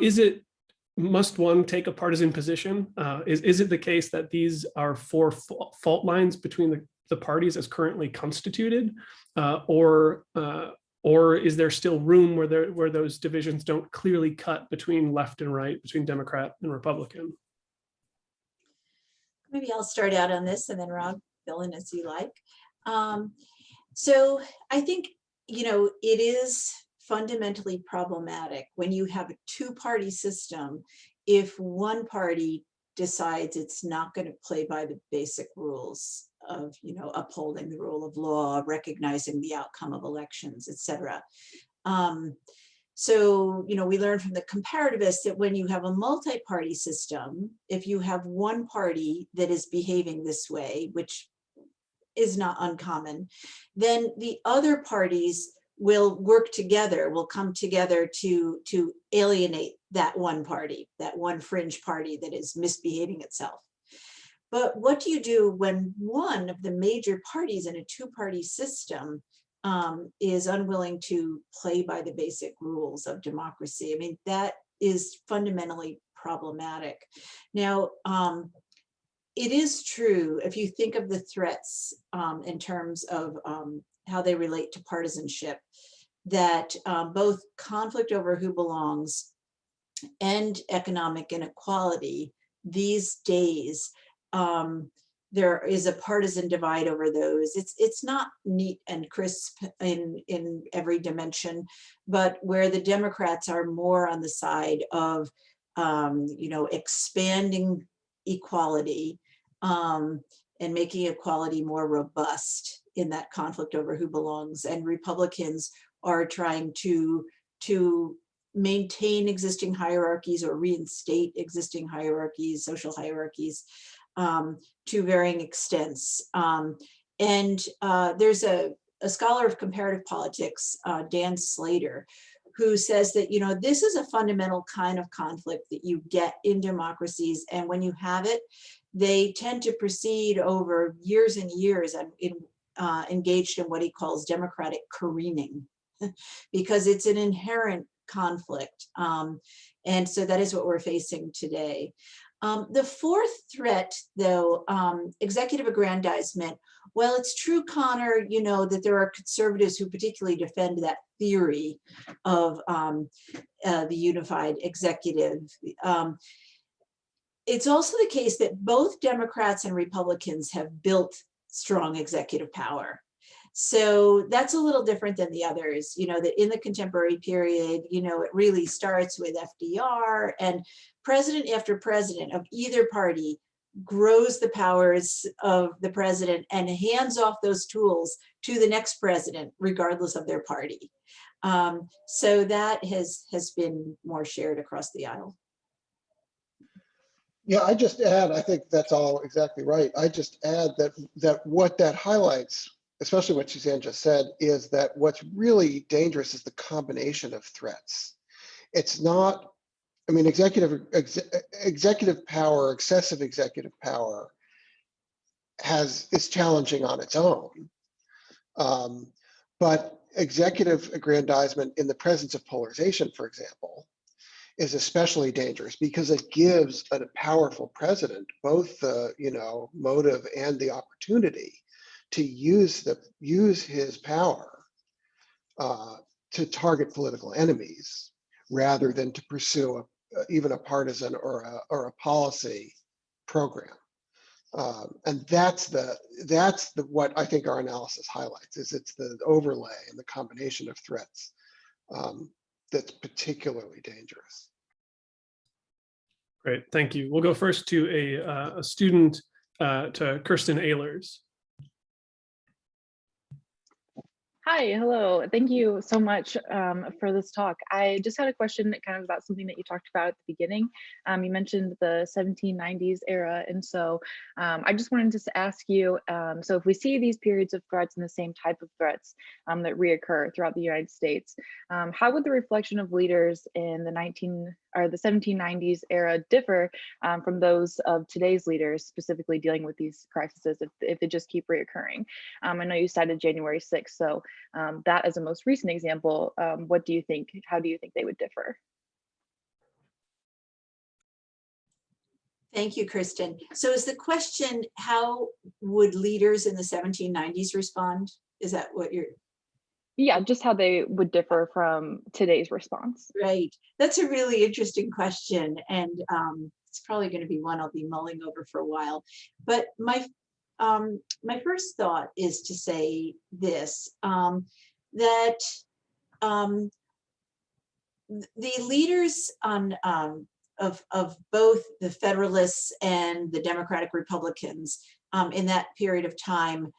must one take a partisan position? Is it the case that these are four fault lines between the parties as currently constituted? Or is there still room where those divisions don't clearly cut between left and right, between Democrat and Republican?
Maybe I'll start out on this and then Rob, fill in as you like. So I think, it is fundamentally problematic when you have a two-party system if one party decides it's not going to play by the basic rules of, upholding the rule of law, recognizing the outcome of elections, et cetera. So, we learned from the comparativists that when you have a multi-party system, if you have one party that is behaving this way, which is not uncommon, then the other parties will work together, will come together to alienate that one party, that one fringe party that is misbehaving itself. But what do you do when one of the major parties in a two-party system is unwilling to play by the basic rules of democracy? I mean, that is fundamentally problematic. Now, it is true, if you think of the threats in terms of how they relate to partisanship, that both conflict over who belongs and economic inequality these days, there is a partisan divide over those. It's not neat and crisp in every dimension, but where the Democrats are more on the side of, expanding equality and making equality more robust in that conflict over who belongs, and Republicans are trying to maintain existing hierarchies or reinstate existing hierarchies, social hierarchies, to varying extents. And there's a scholar of comparative politics, Dan Slater, who says that, this is a fundamental kind of conflict that you get in democracies. And when you have it, they tend to proceed over years and years and engaged in what he calls democratic careening, because it's an inherent conflict. And so that is what we're facing today. The fourth threat, though, executive aggrandizement. Well, it's true, Connor, that there are conservatives who particularly defend that theory of the unified executive. It's also the case that both Democrats and Republicans have built strong executive power. So that's a little different than the others, that in the contemporary period, it really starts with FDR, and president after president of either party grows the powers of the president and hands off those tools to the next president, regardless of their party. So that has been more shared across the aisle.
Yeah, I just add, I think that's all exactly right. I just add that what that highlights, especially what Suzanne just said, is that what's really dangerous is the combination of threats. It's not, I mean, executive power, excessive executive power is challenging on its own. But executive aggrandizement in the presence of polarization, for example, is especially dangerous because it gives a powerful president both the motive and the opportunity to use his power to target political enemies rather than to pursue even a partisan or a policy program. And that's what I think our analysis highlights, is it's the overlay and the combination of threats that's particularly dangerous.
Great, thank you. We'll go first to a student, to Kirsten Ehlers.
Hi, hello. Thank you so much for this talk. I just had a question kind of about something that you talked about at the beginning. You mentioned the 1790s era. And so I just wanted to ask you, so if we see these periods of threats and the same type of threats that reoccur throughout the United States, how would the reflection of leaders in the 1790s era differ from those of today's leaders, specifically dealing with these crises if they just keep reoccurring? I know you cited January 6th, so that as a most recent example, what do you think, how do you think they would differ?
Thank you, Kristen. So is the question, how would leaders in the 1790s respond? Is that what you're?
Yeah, just how they would differ from today's response.
Right. That's a really interesting question. And it's probably going to be one I'll be mulling over for a while. But my first thought is to say this, that the leaders of both the Federalists and the Democratic Republicans in that period of time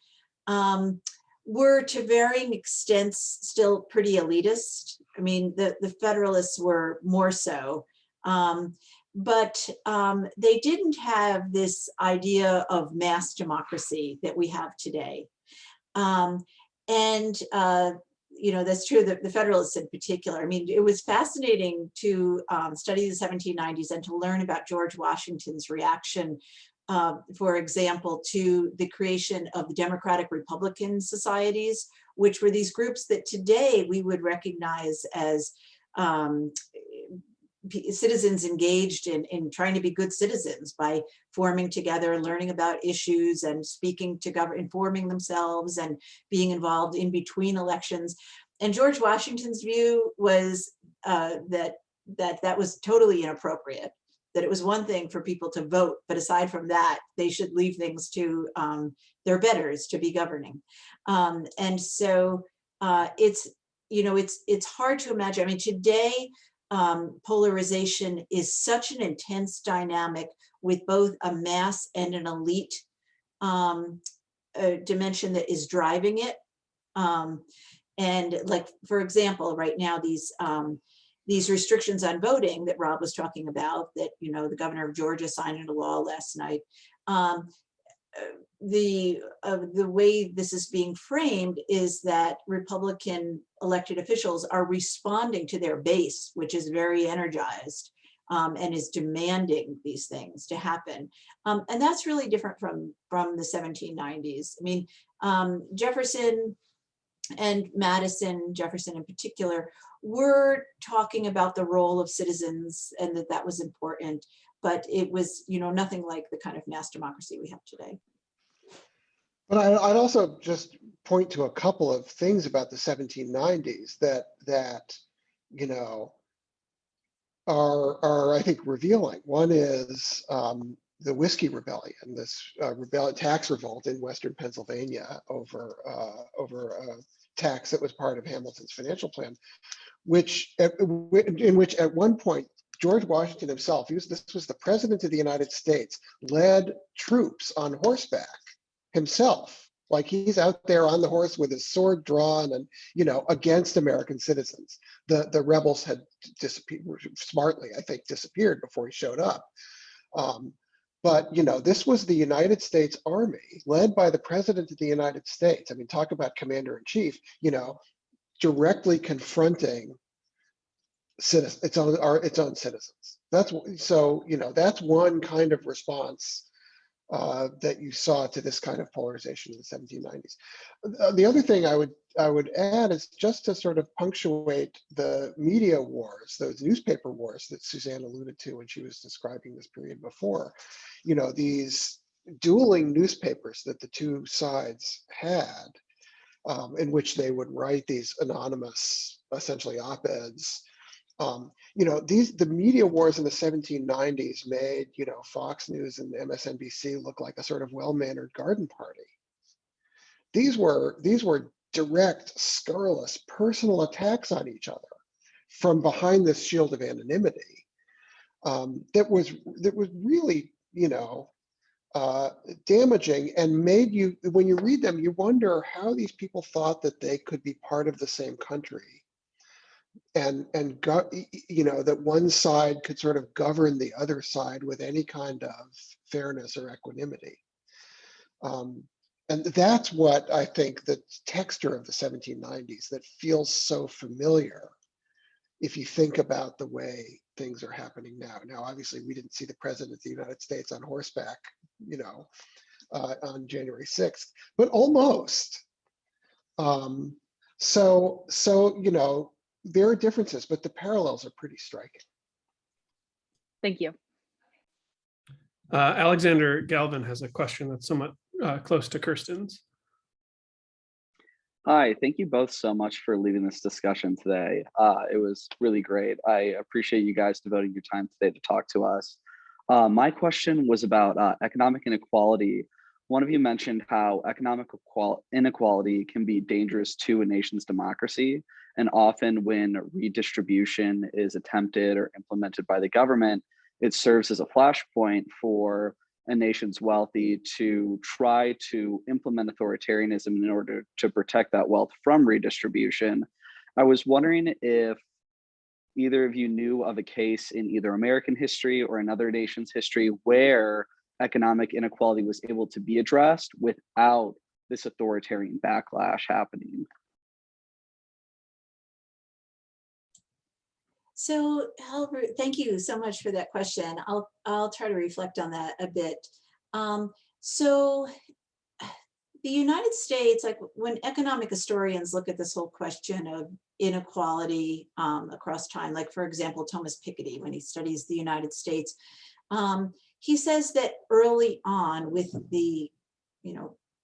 were to varying extents still pretty elitist. I mean, the Federalists were more so, but they didn't have this idea of mass democracy that we have today. That's true, the Federalists in particular. I mean, it was fascinating to study the 1790s and to learn about George Washington's reaction, for example, to the creation of the Democratic Republican societies, which were these groups that today we would recognize as citizens engaged in trying to be good citizens by forming together, learning about issues and speaking to informing themselves and being involved in between elections. And George Washington's view was that was totally inappropriate, that it was one thing for people to vote, but aside from that, they should leave things to their betters to be governing. And so it's hard to imagine. I mean, today, polarization is such an intense dynamic with both a mass and an elite dimension that is driving it. And like, for example, right now, these restrictions on voting that Rob was talking about, that, the governor of Georgia signed into law last night, the way this is being framed is that Republican elected officials are responding to their base, which is very energized and is demanding these things to happen. And that's really different from the 1790s. I mean, Jefferson and Madison, Jefferson in particular, were talking about the role of citizens and that was important, but it was, nothing like the kind of mass democracy we have today.
But I'd also just point to a couple of things about the 1790s that are I think revealing. One is the Whiskey Rebellion, this tax revolt in Western Pennsylvania over a tax that was part of Hamilton's financial plan, in which at one point George Washington himself, this was the president of the United States, led troops on horseback himself. Like he's out there on the horse with his sword drawn and, against American citizens. The rebels had disappeared, smartly, I think, disappeared before he showed up. But, this was the United States Army led by the president of the United States. I mean, talk about commander in chief, directly confronting its own citizens. That's one kind of response that you saw to this kind of polarization in the 1790s. The other thing I would add is just to sort of punctuate the media wars, those newspaper wars that Suzanne alluded to when she was describing this period before. These dueling newspapers that the two sides had, in which they would write these anonymous, essentially op-eds. The media wars in the 1790s made, Fox News and MSNBC look like a sort of well-mannered garden party. These were direct, scurrilous, personal attacks on each other from behind this shield of anonymity. That was really, damaging, and made you, when you read them, you wonder how these people thought that they could be part of the same country. And that one side could sort of govern the other side with any kind of fairness or equanimity. And that's what I think the texture of the 1790s that feels so familiar if you think about the way things are happening now. Now, obviously, we didn't see the president of the United States on horseback, on January 6th, but almost. So, there are differences, but the parallels are pretty striking.
Thank you.
Alexander Galvin has a question that's somewhat close to Kirsten's.
Hi, thank you both so much for leading this discussion today. It was really great. I appreciate you guys devoting your time today to talk to us. My question was about economic inequality. One of you mentioned how economic inequality can be dangerous to a nation's democracy. And often when redistribution is attempted or implemented by the government, it serves as a flashpoint for a nation's wealthy to try to implement authoritarianism in order to protect that wealth from redistribution. I was wondering if either of you knew of a case in either American history or another nation's history where economic inequality was able to be addressed without this authoritarian backlash happening.
So, Albert, thank you so much for that question. I'll try to reflect on that a bit. So, the United States, like when economic historians look at this whole question of inequality across time, like for example, Thomas Piketty, when he studies the United States, he says that early on, with the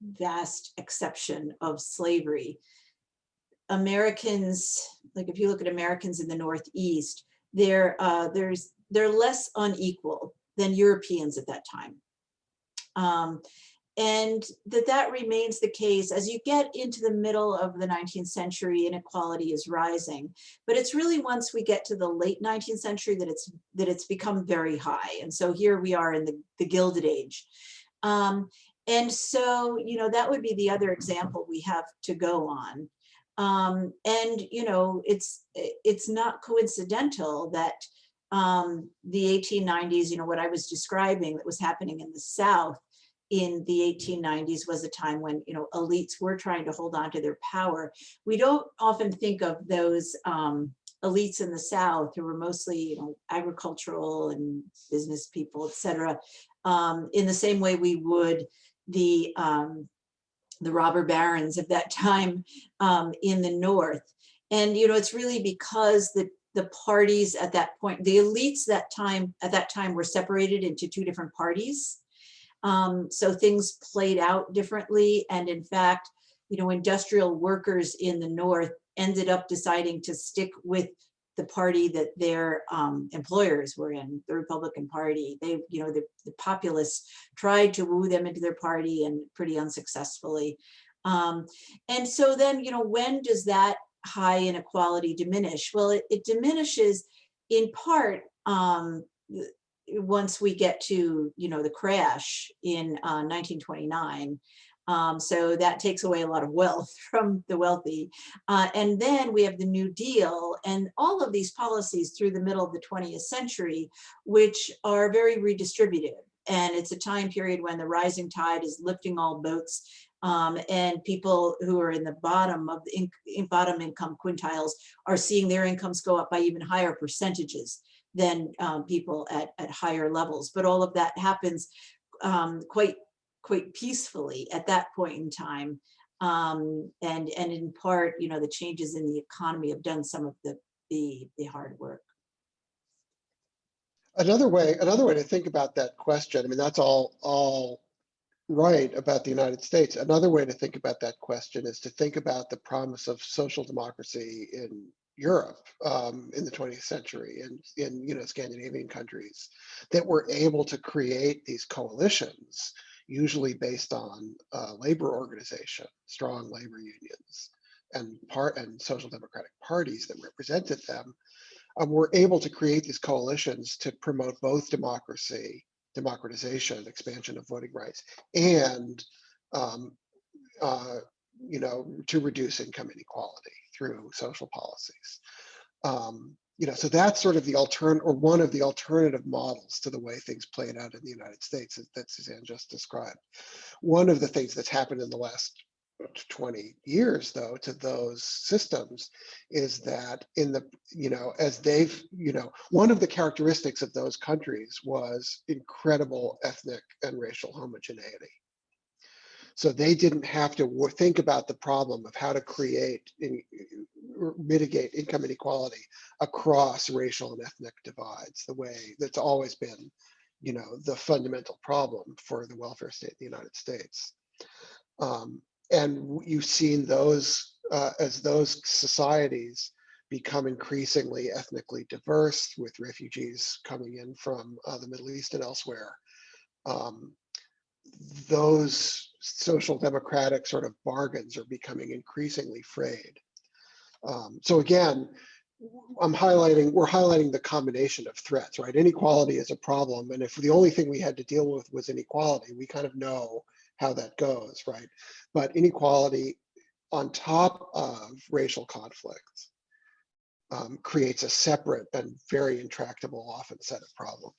vast exception of slavery, Americans, like if you look at Americans in the Northeast, they're less unequal than Europeans at that time. And that remains the case as you get into the middle of the 19th century. Inequality is rising, but it's really once we get to the late 19th century that it's become very high. And so here we are in the Gilded Age. And so, that would be the other example we have to go on. And it's not coincidental that the 1890s, what I was describing that was happening in the South in the 1890s was a time when elites were trying to hold on to their power. We don't often think of those elites in the South who were mostly agricultural and business people, et cetera, in the same way we would the robber barons of that time in the North. And it's really because the parties at that point, the elites at that time were separated into two different parties. So things played out differently. And in fact, industrial workers in the North ended up deciding to stick with the party that their employers were in, the Republican Party. They, the populists tried to woo them into their party, and pretty unsuccessfully. And so then, when does that high inequality diminish? Well, it diminishes in part once we get to, the crash in 1929. So that takes away a lot of wealth from the wealthy. And then we have the New Deal and all of these policies through the middle of the 20th century, which are very redistributive. And it's a time period when the rising tide is lifting all boats. And people who are in the bottom of the bottom income quintiles are seeing their incomes go up by even higher percentages than people at higher levels. But all of that happens quite peacefully at that point in time. And in part, the changes in the economy have done some of the hard work.
Another way to think about that question, I mean, that's all right about the United States. Another way to think about that question is to think about the promise of social democracy in Europe in the 20th century and in Scandinavian countries that were able to create these coalitions, usually based on labor organization, strong labor unions, and social democratic parties that represented them, were able to create these coalitions to promote both democratization, expansion of voting rights, and to reduce income inequality through social policies. So that's sort of one of the alternative models to the way things played out in the United States that Suzanne just described. One of the things that's happened in the last 20 years, though, to those systems is that one of the characteristics of those countries was incredible ethnic and racial homogeneity. So they didn't have to think about the problem of how to mitigate income inequality across racial and ethnic divides, the way that's always been, the fundamental problem for the welfare state in the United States. And you've seen those, as those societies become increasingly ethnically diverse, with refugees coming in from the Middle East and elsewhere, those social democratic sort of bargains are becoming increasingly frayed. So again, we're highlighting the combination of threats, right? Inequality is a problem, and if the only thing we had to deal with was inequality, we kind of know how that goes, right? But inequality on top of racial conflicts creates a separate and very intractable, often, set of problems.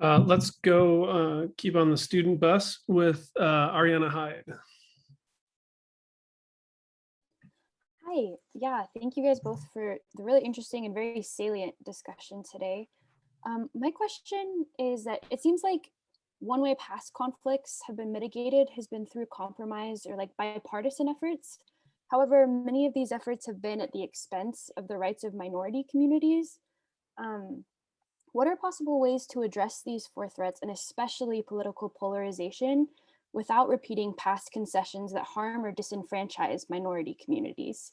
Let's go keep on the student bus with Ariana Hyde.
Hi, yeah, thank you guys both for the really interesting and very salient discussion today. My question is that it seems like one way past conflicts have been mitigated has been through compromise or like bipartisan efforts. However, many of these efforts have been at the expense of the rights of minority communities. What are possible ways to address these four threats, and especially political polarization, without repeating past concessions that harm or disenfranchise minority communities?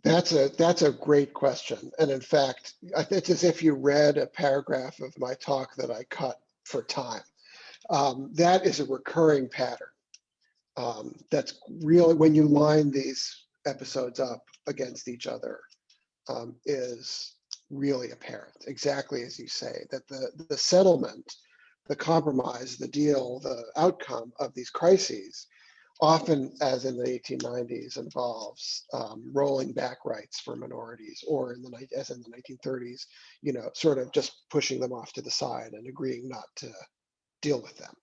That's a great question. And in fact, it's as if you read a paragraph of my talk that I cut for time. That is a recurring pattern. That's really, when you line these episodes up against each other, is really apparent, exactly as you say, that the settlement, the compromise, the deal, the outcome of these crises, often, as in the 1890s, involves rolling back rights for minorities, or as in the 1930s, sort of just pushing them off to the side and agreeing not to deal with them.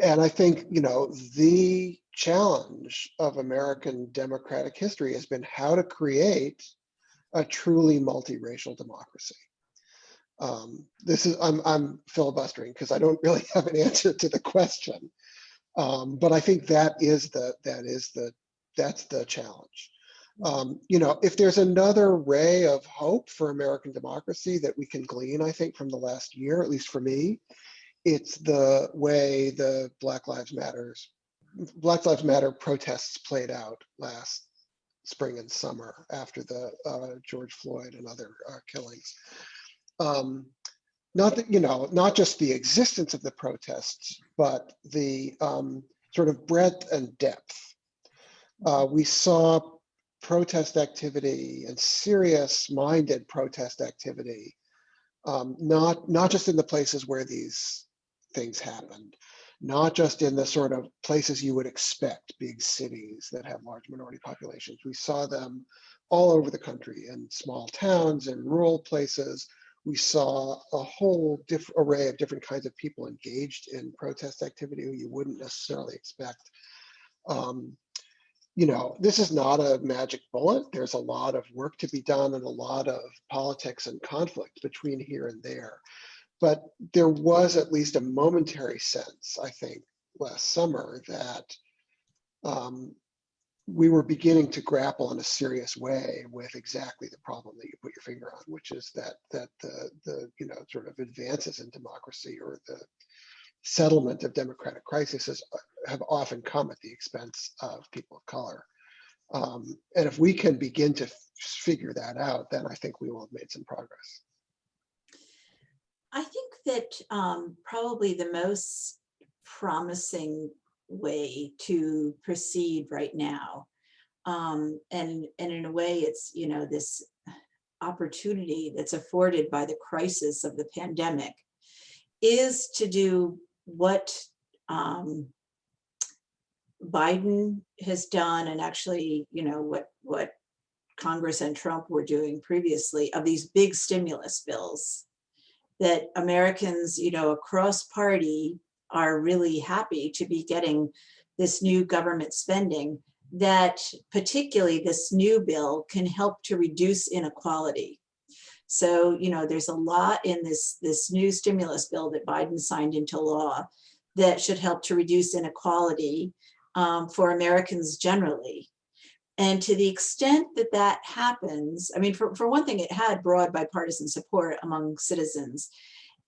And I think, the challenge of American democratic history has been how to create a truly multiracial democracy. I'm filibustering because I don't really have an answer to the question, but I think that's the challenge. If there's another ray of hope for American democracy that we can glean, I think, from the last year, at least for me, it's the way the Black Lives Matter protests played out last spring and summer after the George Floyd and other killings. Not just the existence of the protests, but the sort of breadth and depth. We saw protest activity and serious-minded protest activity, not just in the places where these things happened, not just in the sort of places you would expect, big cities that have large minority populations. We saw them all over the country, in small towns and rural places. We saw a whole array of different kinds of people engaged in protest activity who you wouldn't necessarily expect. You know, this is not a magic bullet. There's a lot of work to be done and a lot of politics and conflict between here and there. But there was at least a momentary sense, I think, last summer that we were beginning to grapple in a serious way with exactly the problem that you put your finger on, which is that the you know, sort of advances in democracy or the settlement of democratic crises have often come at the expense of people of color. And if we can begin to figure that out, then I think we will have made some progress.
I think that probably the most promising way to proceed right now, and in a way it's, you know, this opportunity that's afforded by the crisis of the pandemic, is to do what Biden has done, and actually, you know, what Congress and Trump were doing previously, of these big stimulus bills that Americans, you know, across party are really happy to be getting this new government spending, that particularly this new bill can help to reduce inequality. So, you know, there's a lot in this new stimulus bill that Biden signed into law that should help to reduce inequality for Americans generally. And to the extent that that happens, I mean, for one thing, it had broad bipartisan support among citizens.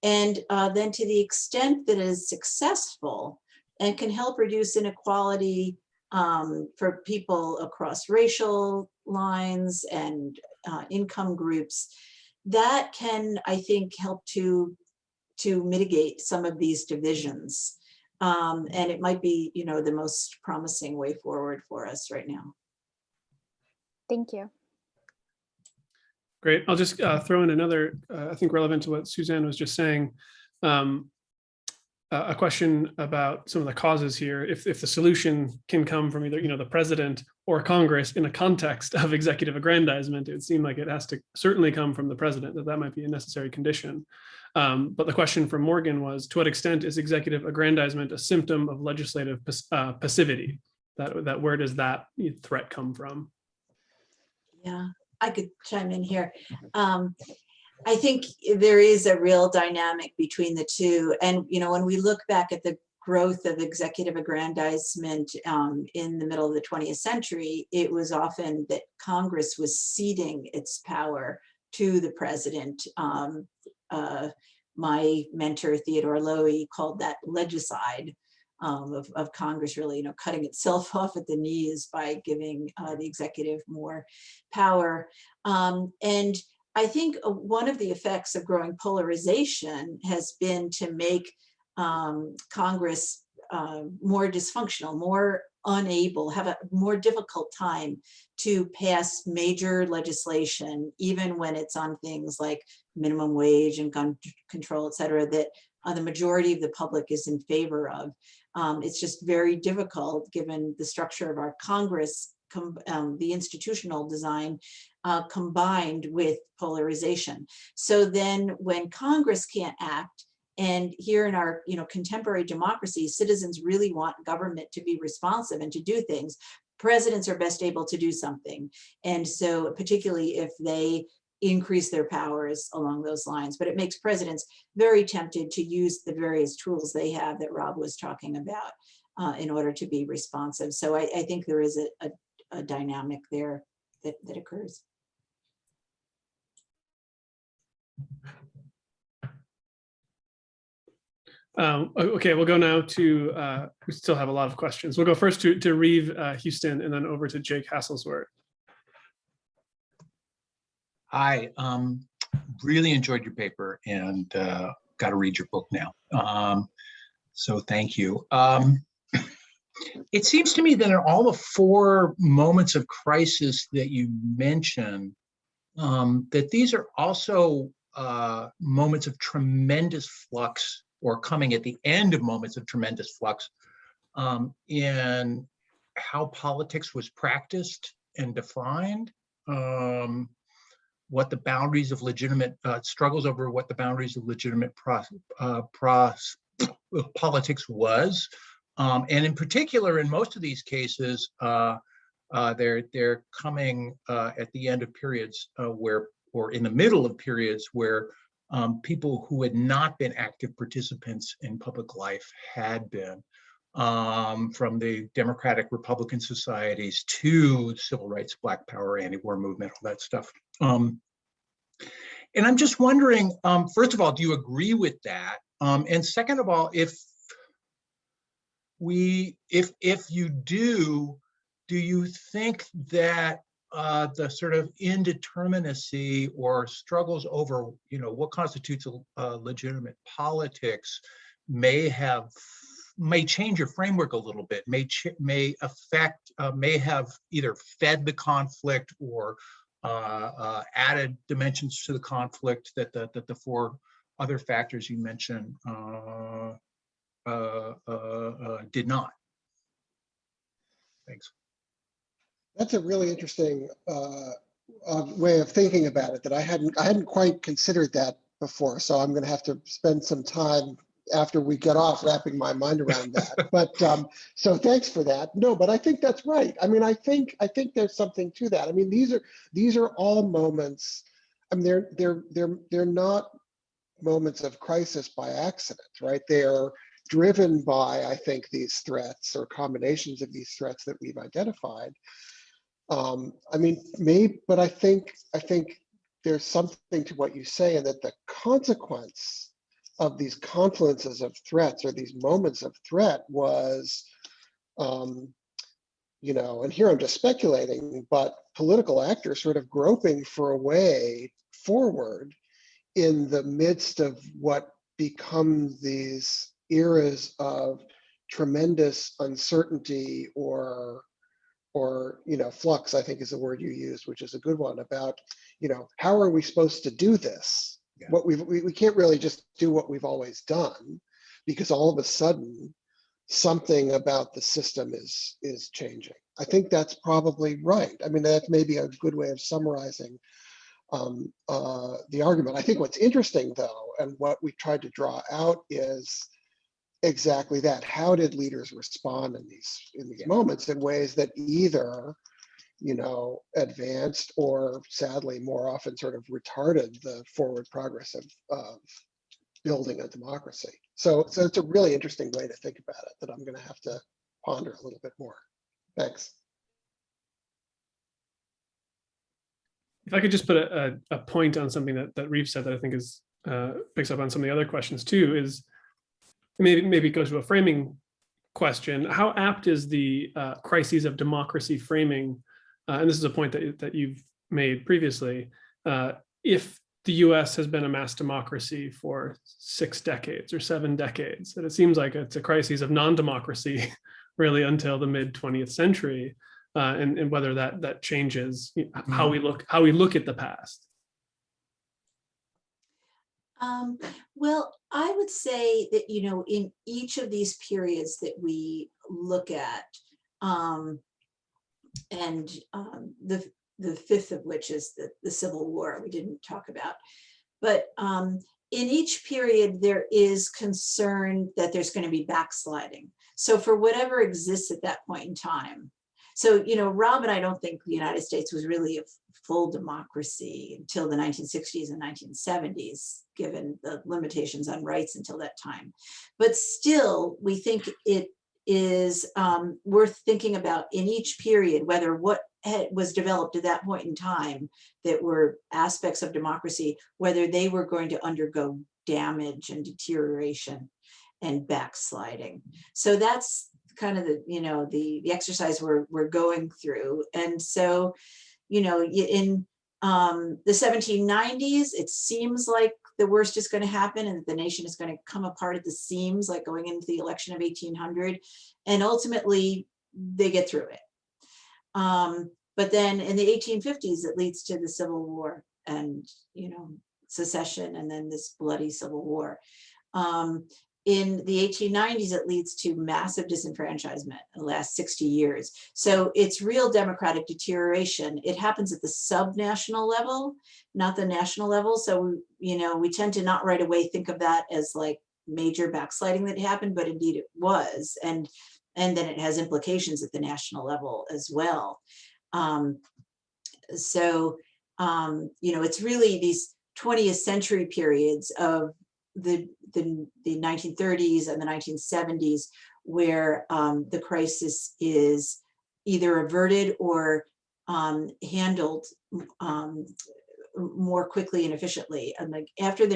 And then to the extent that it is successful and can help reduce inequality for people across racial lines and income groups, that can, I think, help to mitigate some of these divisions. And it might be, you know, the most promising way forward for us right now.
Thank you.
Great. I'll just throw in another, I think relevant to what Suzanne was just saying, a question about some of the causes here. If the solution can come from either, you know, the president or Congress in a context of executive aggrandizement, it would seem like it has to certainly come from the president, that might be a necessary condition. But the question from Morgan was, to what extent is executive aggrandizement a symptom of legislative passivity? That where does that threat come from?
Yeah, I could chime in here. I think there is a real dynamic between the two. And, you know, when we look back at the growth of executive aggrandizement in the middle of the 20th century, it was often that Congress was ceding its power to the president. My mentor, Theodore Lowy, called that legicide of Congress really, you know, cutting itself off at the knees by giving the executive more power. And I think one of the effects of growing polarization has been to make Congress more dysfunctional, more unable, have a more difficult time to pass major legislation, even when it's on things like minimum wage and gun control, et cetera, that the majority of the public is in favor of. It's just very difficult given the structure of our Congress, the institutional design combined with polarization. So then when Congress can't act, and here in our, you know, contemporary democracy, citizens really want government to be responsive and to do things, presidents are best able to do something. And so particularly if they increase their powers along those lines, but it makes presidents very tempted to use the various tools they have that Rob was talking about in order to be responsive. So I think there is a dynamic there that occurs.
Okay, we'll go now to, we still have a lot of questions. We'll go first to Reeve Houston and then over to Jake Hasselzwert.
Hi, really enjoyed your paper and got to read your book now. So thank you. It seems to me that in all the 4 moments of crisis that you mentioned, that these are also moments of tremendous flux, or coming at the end of moments of tremendous flux, in how politics was practiced and defined, what the boundaries of legitimate struggles over what the boundaries of legitimate politics was. And in particular, in most of these cases, they're coming at the end of periods or in the middle of periods where people who had not been active participants in public life had been, from the Democratic Republican societies to civil rights, Black Power, anti-war movement, all that stuff. And I'm just wondering, first of all, do you agree with that? And second of all, if you do you think that the sort of indeterminacy or struggles over, what constitutes a legitimate politics may change your framework a little bit, may have either fed the conflict or added dimensions to the conflict that the 4 other factors you mentioned did not? Thanks.
That's a really interesting way of thinking about it that I hadn't quite considered that before. So I'm going to have to spend some time after we get off wrapping my mind around that. But so thanks for that. No, but I think that's right. I mean, I think there's something to that. I mean, these are all moments. I mean, they're not moments of crisis by accident, right? They're driven by, I think, these threats or combinations of these threats that we've identified. I mean, but I think there's something to what you say, and that the consequence of these confluences of threats or these moments of threat was, and here I'm just speculating, but political actors sort of groping for a way forward in the midst of what become these eras of tremendous uncertainty or flux, I think is the word you used, which is a good one, about, how are we supposed to do this? Yeah. What we can't really just do what we've always done, because all of a sudden something about the system is changing. I think that's probably right. I mean, that may be a good way of summarizing the argument. I think what's interesting, though, and what we tried to draw out is exactly that. How did leaders respond in these moments in ways that either, advanced or sadly more often sort of retarded the forward progress of building a democracy? So it's a really interesting way to think about it that I'm going to have to ponder a little bit more. Thanks.
If I could just put a point on something that Reeve said that I think is picks up on some of the other questions too, is maybe it goes to a framing question. How apt is the crises of democracy framing? And this is a point that you've made previously. If the US has been a mass democracy for 6 decades or 7 decades, and it seems like it's a crisis of non-democracy really until the mid 20th century, and whether that changes how we look at the past.
Well, I would say that, in each of these periods that we look at, and the fifth of which is the Civil War, we didn't talk about, but in each period, there is concern that there's going to be backsliding. So for whatever exists at that point in time. So, Rob and I don't think the United States was really a full democracy until the 1960s and 1970s, given the limitations on rights until that time. But still, we think it is worth thinking about in each period, whether what was developed at that point in time that were aspects of democracy, whether they were going to undergo damage and deterioration and backsliding. So that's kind of the exercise we're going through. And so, in the 1790s, it seems like the worst is going to happen and the nation is going to come apart at the seams, like going into the election of 1800, and ultimately they get through it. But then in the 1850s, it leads to the Civil War and, you know, secession, and then this bloody Civil War. In the 1890s, it leads to massive disenfranchisement in the last 60 years. So it's real democratic deterioration. It happens at the subnational level, not the national level. So, you know, we tend to not right away think of that as like major backsliding that happened, but indeed it was. And then it has implications at the national level as well. You know, it's really these 20th century periods of the 1930s and the 1970s where the crisis is either averted or handled more quickly and efficiently. And like after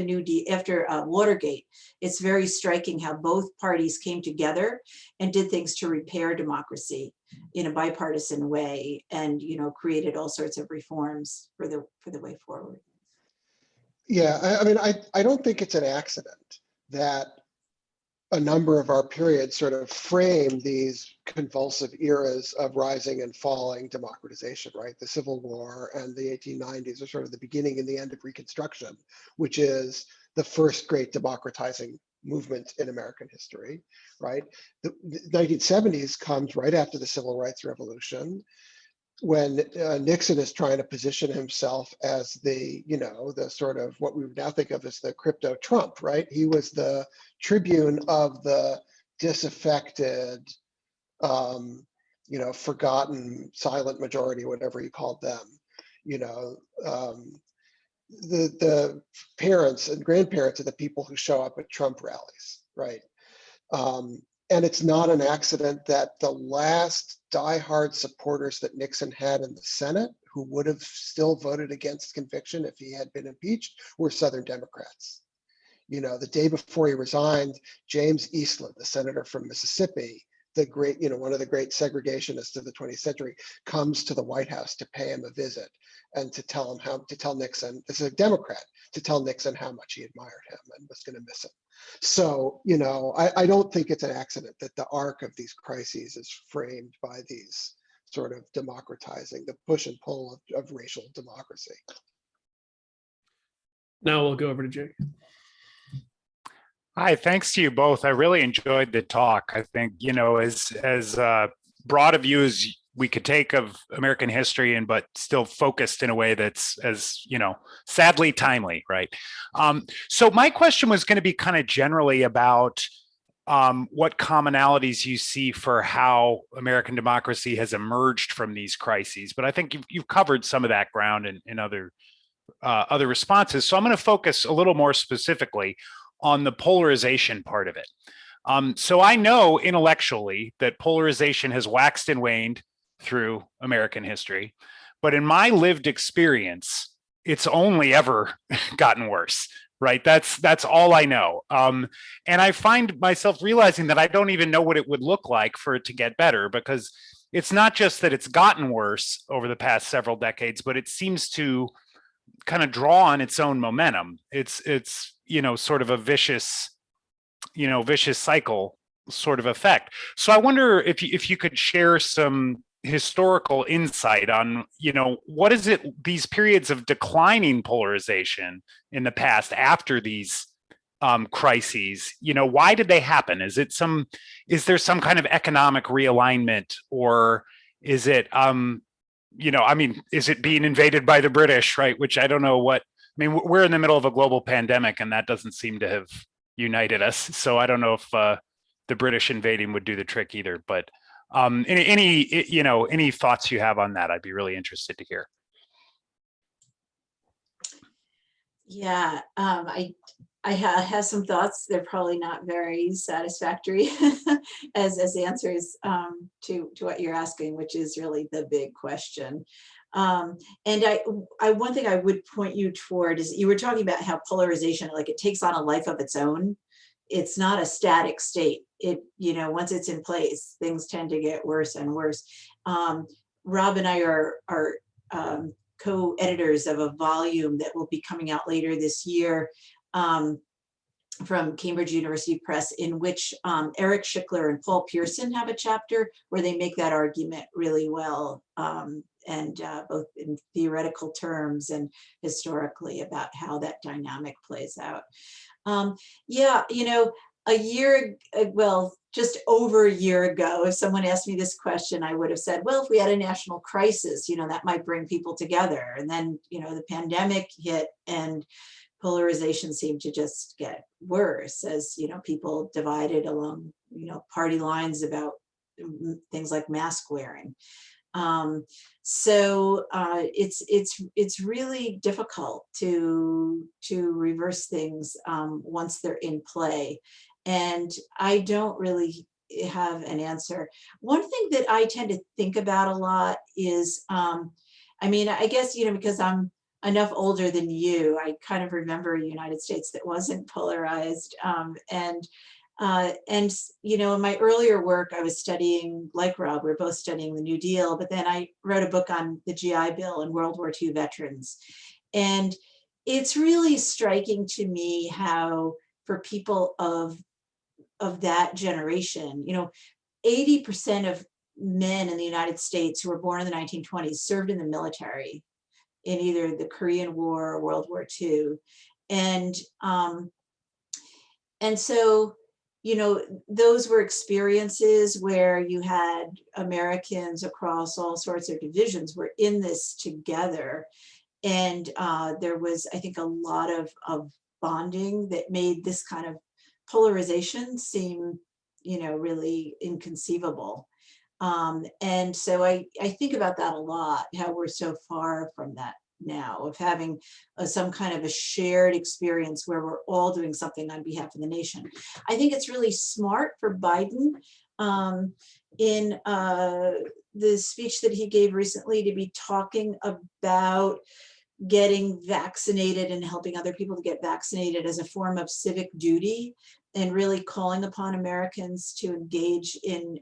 Watergate, it's very striking how both parties came together and did things to repair democracy in a bipartisan way, and, you know, created all sorts of reforms for the way forward.
Yeah, I mean, I don't think it's an accident that a number of our periods sort of frame these convulsive eras of rising and falling democratization, right? The Civil War and the 1890s are sort of the beginning and the end of Reconstruction, which is the first great democratizing movement in American history, right? The 1970s comes right after the Civil Rights Revolution, when Nixon is trying to position himself as the, you know, the sort of what we would now think of as the crypto Trump, right? He was the tribune of the disaffected, you know, forgotten silent majority, whatever he called them, you know, the parents and grandparents of the people who show up at Trump rallies, right? And it's not an accident that the last diehard supporters that Nixon had in the Senate, who would have still voted against conviction if he had been impeached, were Southern Democrats. You know, the day before he resigned, James Eastland, the senator from Mississippi, the great, you know, one of the great segregationists of the 20th century, comes to the White House to pay him a visit and to tell Nixon, this is a Democrat, to tell Nixon how much he admired him and was going to miss him. So, you know, I don't think it's an accident that the arc of these crises is framed by these sort of democratizing, the push and pull of racial democracy.
Now we'll go over to Jake.
Hi, thanks to you both. I really enjoyed the talk. I think, you know, as broad a view as we could take of American history, and but still focused in a way that's, as you know, sadly timely, right? So my question was going to be kind of generally about what commonalities you see for how American democracy has emerged from these crises. But I think you've covered some of that ground in other responses. So I'm going to focus a little more specifically on the polarization part of it. So I know intellectually that polarization has waxed and waned through American history, but in my lived experience, it's only ever gotten worse, right? That's all I know. And I find myself realizing that I don't even know what it would look like for it to get better, because it's not just that it's gotten worse over the past several decades, but it seems to kind of draw on its own momentum. It's you know, sort of a vicious cycle sort of effect. So I wonder if you could share some historical insight on, you know, what is it, these periods of declining polarization in the past after these crises, you know, why did they happen? Is there some kind of economic realignment, or is it, you know, I mean, is it being invaded by the British, right? Which I don't know what, I mean, we're in the middle of a global pandemic and that doesn't seem to have united us. So I don't know if the British invading would do the trick either, but any thoughts you have on that, I'd be really interested to hear.
Yeah, I have some thoughts. They're probably not very satisfactory as answers to what you're asking, which is really the big question. And one thing I would point you toward is, you were talking about how polarization, like, it takes on a life of its own. It's not a static state. It, you know, once it's in place, things tend to get worse and worse. Rob and I are co-editors of a volume that will be coming out later this year from Cambridge University Press, in which Eric Schickler and Paul Pearson have a chapter where they make that argument really well, and both in theoretical terms and historically about how that dynamic plays out. Yeah, you know, just over a year ago, if someone asked me this question, I would have said, well, if we had a national crisis, you know, that might bring people together. And then, you know, the pandemic hit and polarization seemed to just get worse as, you know, people divided along, you know, party lines about things like mask wearing. So it's really difficult to reverse things once they're in play. And I don't really have an answer. One thing that I tend to think about a lot is, I mean, I guess, you know, because I'm enough older than you, I kind of remember a United States that wasn't polarized. And you know, in my earlier work, I was studying, like Rob, we're both studying the New Deal, but then I wrote a book on the GI Bill and World War II veterans. And it's really striking to me how, for people of that generation, you know, 80% of men in the United States who were born in the 1920s served in the military in either the Korean War or World War II. And so, you know, those were experiences where you had Americans across all sorts of divisions were in this together. And there was, I think, a lot of bonding that made this kind of polarization seem, you know, really inconceivable. And so I think about that a lot, how we're so far from that now, of having some kind of a shared experience where we're all doing something on behalf of the nation. I think it's really smart for Biden in the speech that he gave recently to be talking about getting vaccinated and helping other people to get vaccinated as a form of civic duty, and really calling upon Americans to engage in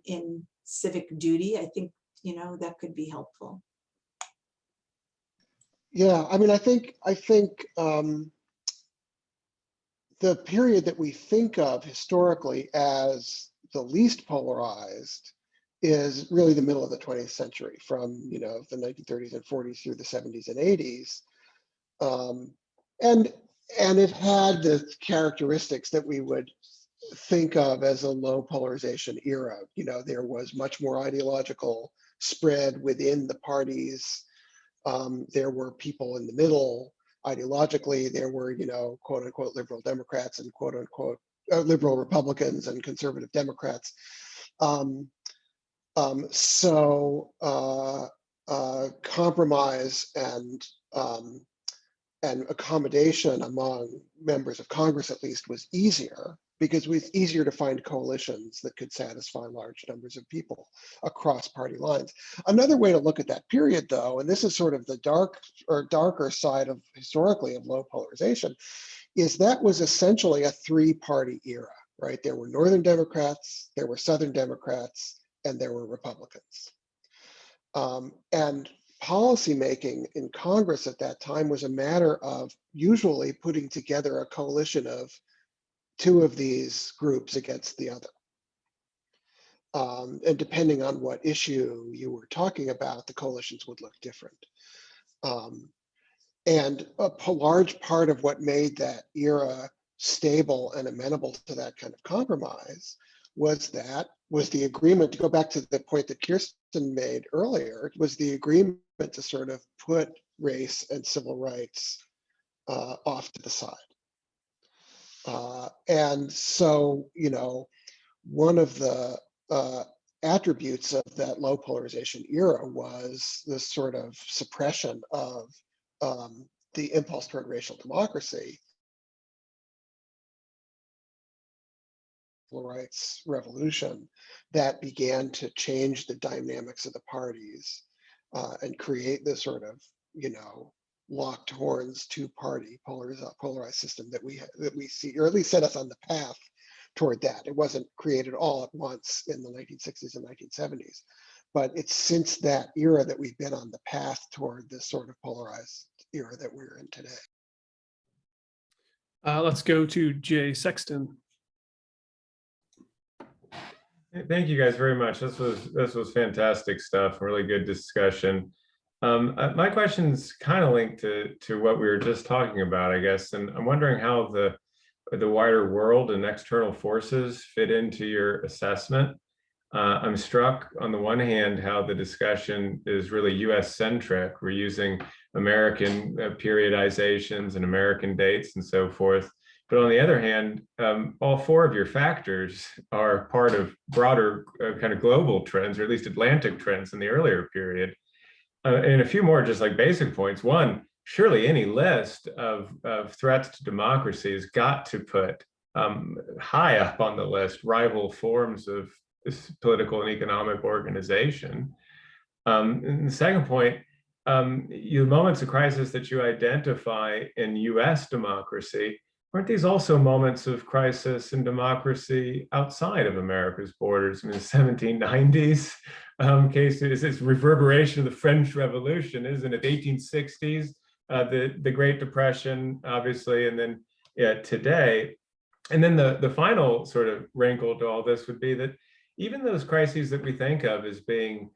civic duty. I think, you know, that could be helpful.
Yeah, I mean, I think the period that we think of historically as the least polarized is really the middle of the 20th century, from, you know, the 1930s and 40s through the 70s and 80s. And it had the characteristics that we would think of as a low polarization era. You know, there was much more ideological spread within the parties. There were people in the middle ideologically. There were, you know, quote unquote liberal Democrats and quote unquote liberal Republicans and conservative Democrats. So compromise and accommodation among members of Congress, at least, was easier, because it was easier to find coalitions that could satisfy large numbers of people across party lines. Another way to look at that period, though, and this is sort of the darker side of historically of low polarization, is that was essentially a three-party era, right? There were Northern Democrats, there were Southern Democrats, and there were Republicans. And policymaking in Congress at that time was a matter of usually putting together a coalition of two of these groups against the other. And depending on what issue you were talking about, the coalitions would look different. And a large part of what made that era stable and amenable to that kind of compromise was the agreement, to go back to the point that Kirsten made earlier, was the agreement to sort of put race and civil rights off to the side. And so, you know, one of the attributes of that low polarization era was this sort of suppression of the impulse toward racial democracy. Civil rights revolution that began to change the dynamics of the parties and create this sort of, you know, locked horns, two-party polarized system that we see, or at least set us on the path toward that. It wasn't created all at once in the 1960s and 1970s, but it's since that era that we've been on the path toward this sort of polarized era that we're in today.
Let's go to Jay Sexton.
Thank you guys very much. This was fantastic stuff. Really good discussion. My question's kind of linked to what we were just talking about, I guess, and I'm wondering how the wider world and external forces fit into your assessment. I'm struck on the one hand how the discussion is really US centric. We're using American periodizations and American dates and so forth. But on the other hand, all four of your factors are part of broader kind of global trends, or at least Atlantic trends in the earlier period. And a few more just like basic points. One, surely any list of threats to democracy has got to put high up on the list rival forms of this political and economic organization. And the second point, the moments of crisis that you identify in US democracy, aren't these also moments of crisis and democracy outside of America's borders? I mean, the 1790s case is this reverberation of the French Revolution, isn't it? The 1860s, the Great Depression, obviously, and then today. And then the final sort of wrinkle to all this would be that even those crises that we think of as being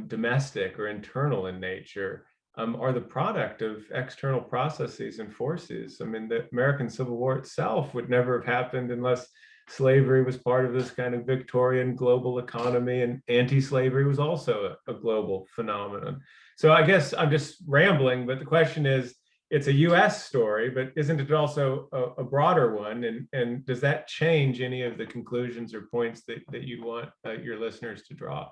domestic or internal in nature, are the product of external processes and forces. I mean, the American Civil War itself would never have happened unless slavery was part of this kind of Victorian global economy, and anti-slavery was also a global phenomenon. So I guess I'm just rambling, but the question is, it's a US story, but isn't it also a broader one? And does that change any of the conclusions or points that you'd want your listeners to draw?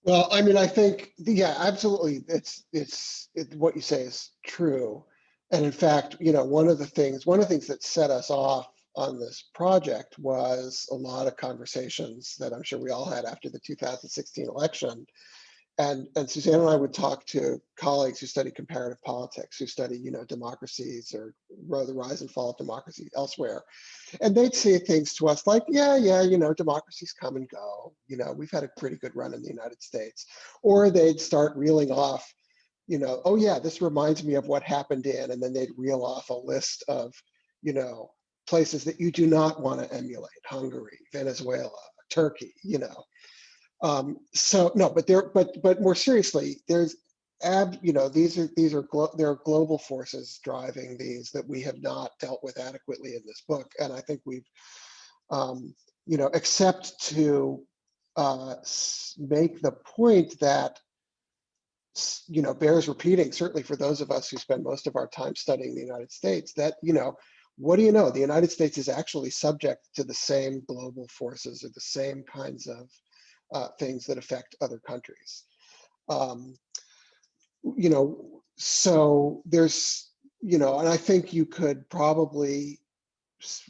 Well, I mean, I think, yeah, absolutely. What you say is true. And in fact, one of the things that set us off on this project was a lot of conversations that I'm sure we all had after the 2016 election. And Suzanne and I would talk to colleagues who study comparative politics, who study, democracies or the rise and fall of democracy elsewhere. And they'd say things to us like, yeah, democracies come and go. We've had a pretty good run in the United States. Or they'd start reeling off, oh yeah, this reminds me of what happened in, and then they'd reel off a list of, places that you do not want to emulate: Hungary, Venezuela, Turkey, So no, but more seriously, there's there are global forces driving these that we have not dealt with adequately in this book, and I think we've except to make the point that bears repeating, certainly for those of us who spend most of our time studying the United States, that what do you know? The United States is actually subject to the same global forces or the same kinds of things that affect other countries. So there's, and I think you could probably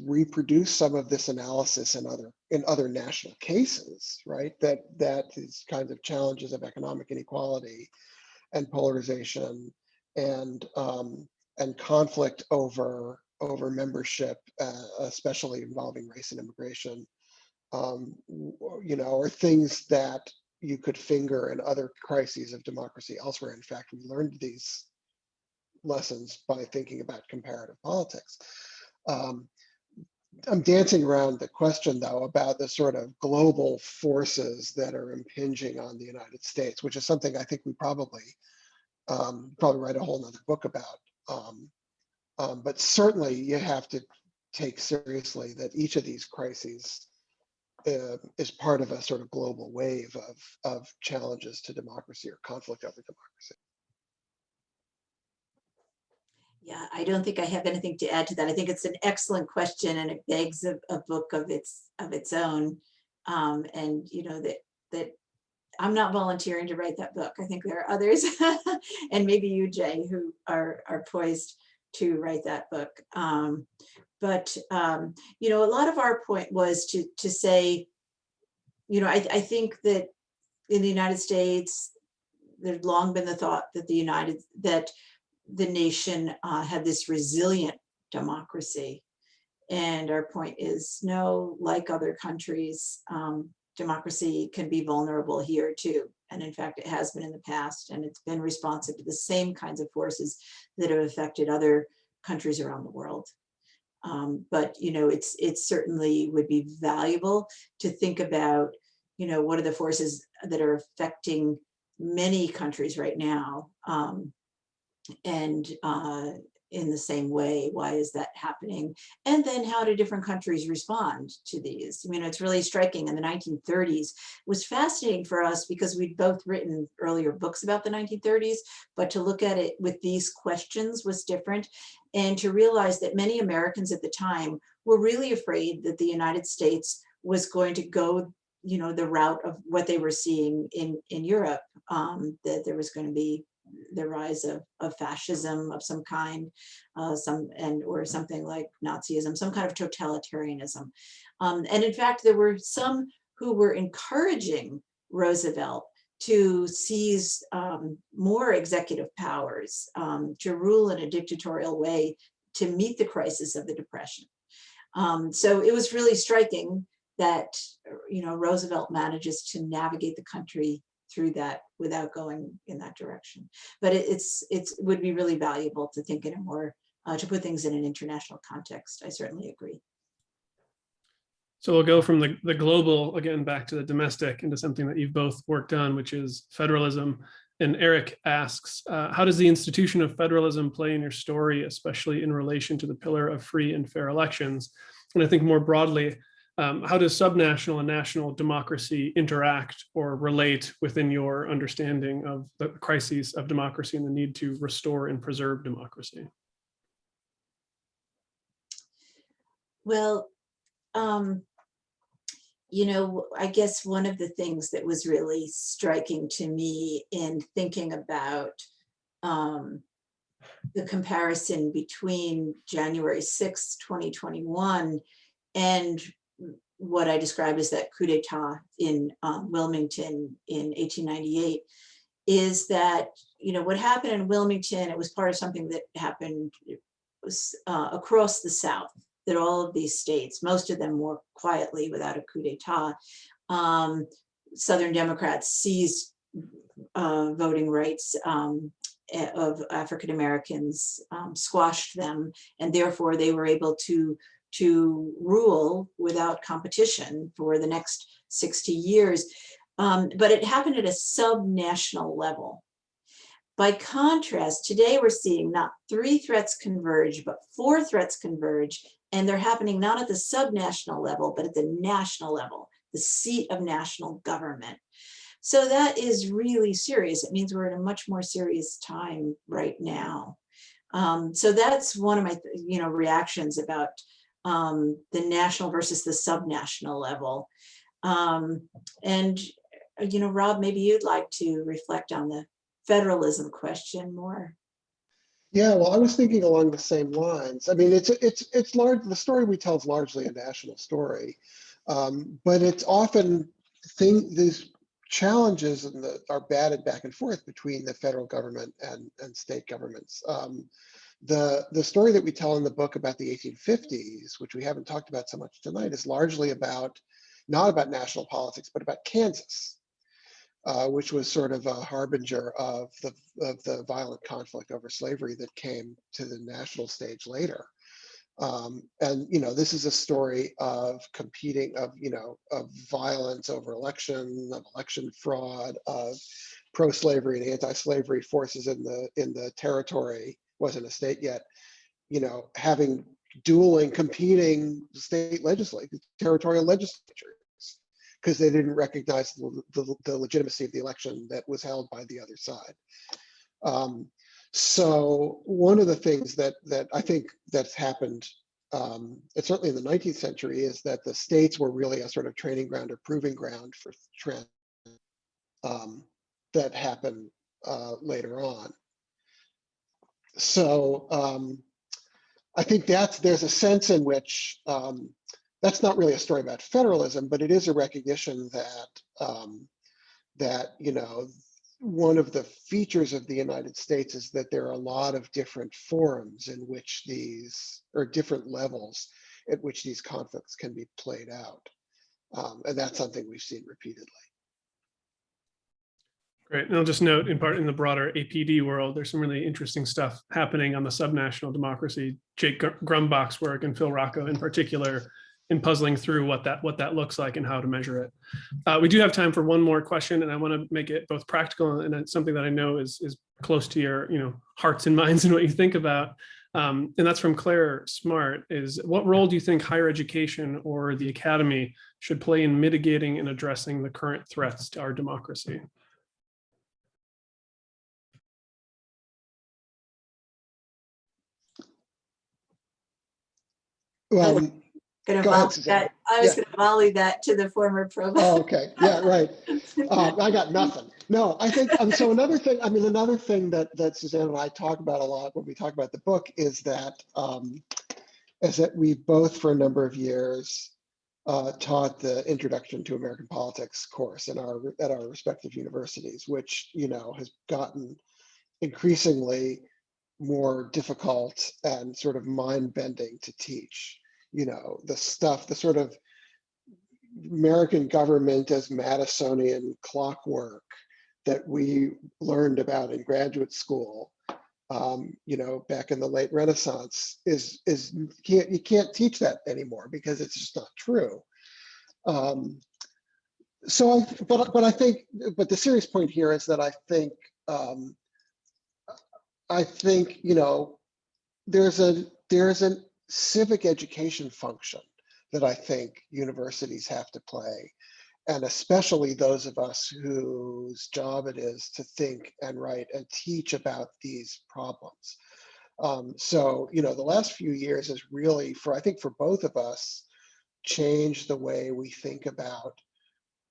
reproduce some of this analysis in other national cases, right? That is kinds of challenges of economic inequality and polarization and conflict over membership, especially involving race and immigration. Or things that you could finger in other crises of democracy elsewhere. In fact, we learned these lessons by thinking about comparative politics. I'm dancing around the question, though, about the sort of global forces that are impinging on the United States, which is something I think we probably write a whole nother book about. But certainly you have to take seriously that each of these crises is part of a sort of global wave of challenges to democracy or conflict over democracy.
Yeah, I don't think I have anything to add to that. I think it's an excellent question, and it begs a book of its own. And that I'm not volunteering to write that book. I think there are others, and maybe you, Jay, who are poised to write that book. But a lot of our point was to say, I think that in the United States, there's long been the thought that the nation had this resilient democracy. And our point is, no, like other countries, democracy can be vulnerable here too. And in fact, it has been in the past, and it's been responsive to the same kinds of forces that have affected other countries around the world. But it certainly would be valuable to think about, what are the forces that are affecting many countries right now, and in the same way, why is that happening? And then how do different countries respond to these? It's really striking. In the 1930s, it was fascinating for us because we'd both written earlier books about the 1930s, but to look at it with these questions was different. And to realize that many Americans at the time were really afraid that the United States was going to go, the route of what they were seeing in Europe, that there was going to be the rise of fascism of some kind, or something like Nazism, some kind of totalitarianism. And in fact, there were some who were encouraging Roosevelt to seize more executive powers, to rule in a dictatorial way to meet the crisis of the Depression. So it was really striking that Roosevelt manages to navigate the country through that without going in that direction. But it would be really valuable to think in a more, to put things in an international context. I certainly agree.
So we'll go from the global again back to the domestic into something that you've both worked on, which is federalism. And Eric asks, how does the institution of federalism play in your story, especially in relation to the pillar of free and fair elections? And I think more broadly, how does subnational and national democracy interact or relate within your understanding of the crises of democracy and the need to restore and preserve democracy?
Well, I guess one of the things that was really striking to me in thinking about the comparison between January 6, 2021 and what I described as that coup d'etat in Wilmington in 1898 is that, what happened in Wilmington, it was part of something that happened across the South, that all of these states, most of them more quietly without a coup d'etat, Southern Democrats seized voting rights of African Americans, squashed them, and therefore they were able to rule without competition for the next 60 years. But it happened at a subnational level. By contrast, today we're seeing not 3 threats converge, but 4 threats converge, and they're happening not at the subnational level, but at the national level, the seat of national government. So that is really serious. It means we're in a much more serious time right now. So that's one of my, reactions about the national versus the subnational level. And, Rob, maybe you'd like to reflect on the federalism question more.
Yeah, well, I was thinking along the same lines. I mean, it's large. The story we tell is largely a national story, but it's often these challenges are batted back and forth between the federal government and state governments. The story that we tell in the book about the 1850s, which we haven't talked about so much tonight, is largely not about national politics, but about Kansas, which was sort of a harbinger of the violent conflict over slavery that came to the national stage later. And this is a story of competing, of violence over election, of election fraud, of pro-slavery and anti-slavery forces in the territory. Wasn't a state yet, having competing state territorial legislatures, because they didn't recognize the legitimacy of the election that was held by the other side. So one of the things that I think that's happened, certainly in the 19th century, is that the states were really a sort of training ground or proving ground for trends that happened later on. So I think there's a sense in which that's not really a story about federalism, but it is a recognition that one of the features of the United States is that there are a lot of different forums in which different levels at which these conflicts can be played out. And that's something we've seen repeatedly.
Great. And I'll just note in part in the broader APD world, there's some really interesting stuff happening on the subnational democracy. Jake Grumbach's work and Phil Rocco in particular in puzzling through what that looks like and how to measure it. We do have time for one more question, and I want to make it both practical and it's something that I know is close to your hearts and minds and what you think about. And that's from Claire Smart, is what role do you think higher education or the academy should play in mitigating and addressing the current threats to our democracy?
Well,
Gonna
go ahead,
volley
Suzanne.
that. I was
Yeah.
gonna volley that to the former provost.
Oh, okay. Yeah, right. I got nothing. No, I think, so another thing that Suzanne and I talk about a lot when we talk about the book is that we both for a number of years taught the Introduction to American Politics course at our respective universities, which, has gotten increasingly more difficult and sort of mind-bending to teach. The sort of American government as Madisonian clockwork that we learned about in graduate school, back in the late Renaissance you can't teach that anymore because it's just not true. But the serious point here is that I think there's a civic education function that I think universities have to play, and especially those of us whose job it is to think and write and teach about these problems. The last few years has really, I think for both of us, changed the way we think about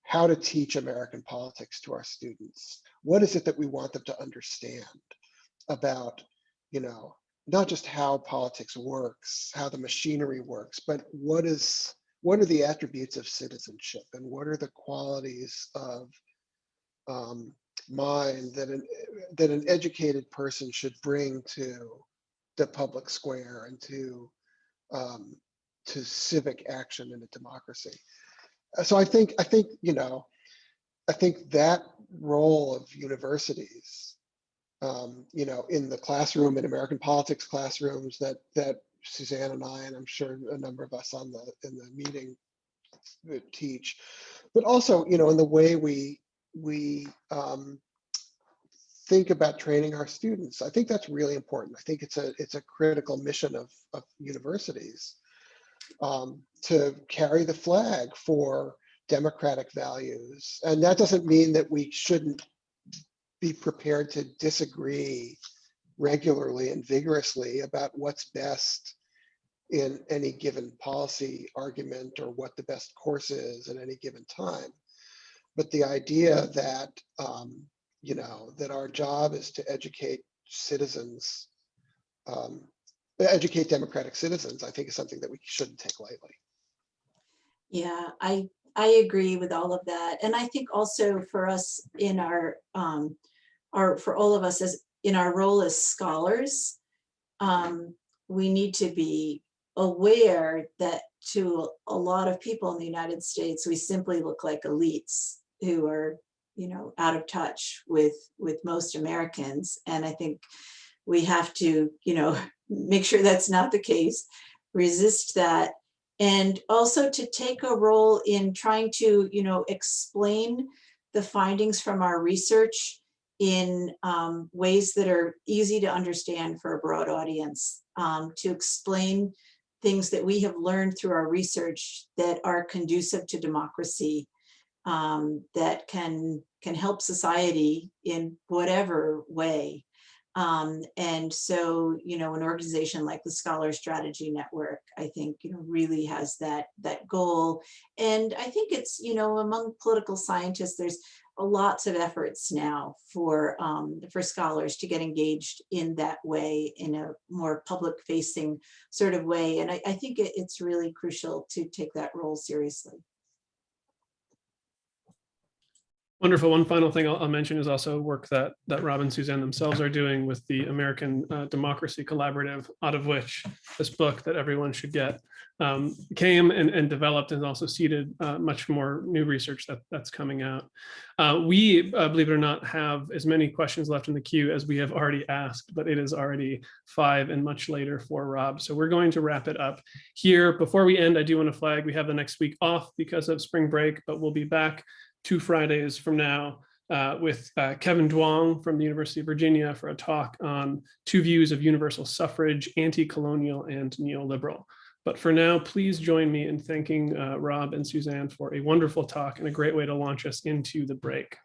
how to teach American politics to our students. What is it that we want them to understand about, not just how politics works, how the machinery works, but what are the attributes of citizenship and what are the qualities of mind that an educated person should bring to the public square and to civic action in a democracy. So I think that role of universities, in the classroom, in American politics classrooms that Suzanne and I, and I'm sure a number of us in the meeting teach, but also, in the way we think about training our students. I think that's really important. I think it's a critical mission of universities to carry the flag for democratic values. And that doesn't mean that we shouldn't be prepared to disagree regularly and vigorously about what's best in any given policy argument or what the best course is at any given time. But the idea that, that our job is to educate citizens, educate democratic citizens, I think is something that we shouldn't take lightly.
Yeah, I agree with all of that. And I think also for us in for all of us as in our role as scholars, we need to be aware that to a lot of people in the United States, we simply look like elites who are, out of touch with most Americans. And I think we have to, make sure that's not the case, resist that, and also to take a role in trying to, explain the findings from our research in ways that are easy to understand for a broad audience, to explain things that we have learned through our research that are conducive to democracy, that can help society in whatever way. And so, an organization like the Scholar Strategy Network, I think, really has that goal. And I think it's, among political scientists, there's lots of efforts now for scholars to get engaged in that way, in a more public-facing sort of way. And I think it's really crucial to take that role seriously.
Wonderful. One final thing I'll mention is also work that Rob and Suzanne themselves are doing with the American Democracy Collaborative, out of which this book that everyone should get came and developed, and also seeded much more new research that's coming out. We, believe it or not, have as many questions left in the queue as we have already asked, but it is already 5 and much later for Rob. So we're going to wrap it up here. Before we end, I do want to flag we have the next week off because of spring break, but we'll be back 2 Fridays from now with Kevin Duong from the University of Virginia for a talk on 2 views of universal suffrage, anti-colonial and neoliberal. But for now, please join me in thanking Rob and Suzanne for a wonderful talk and a great way to launch us into the break.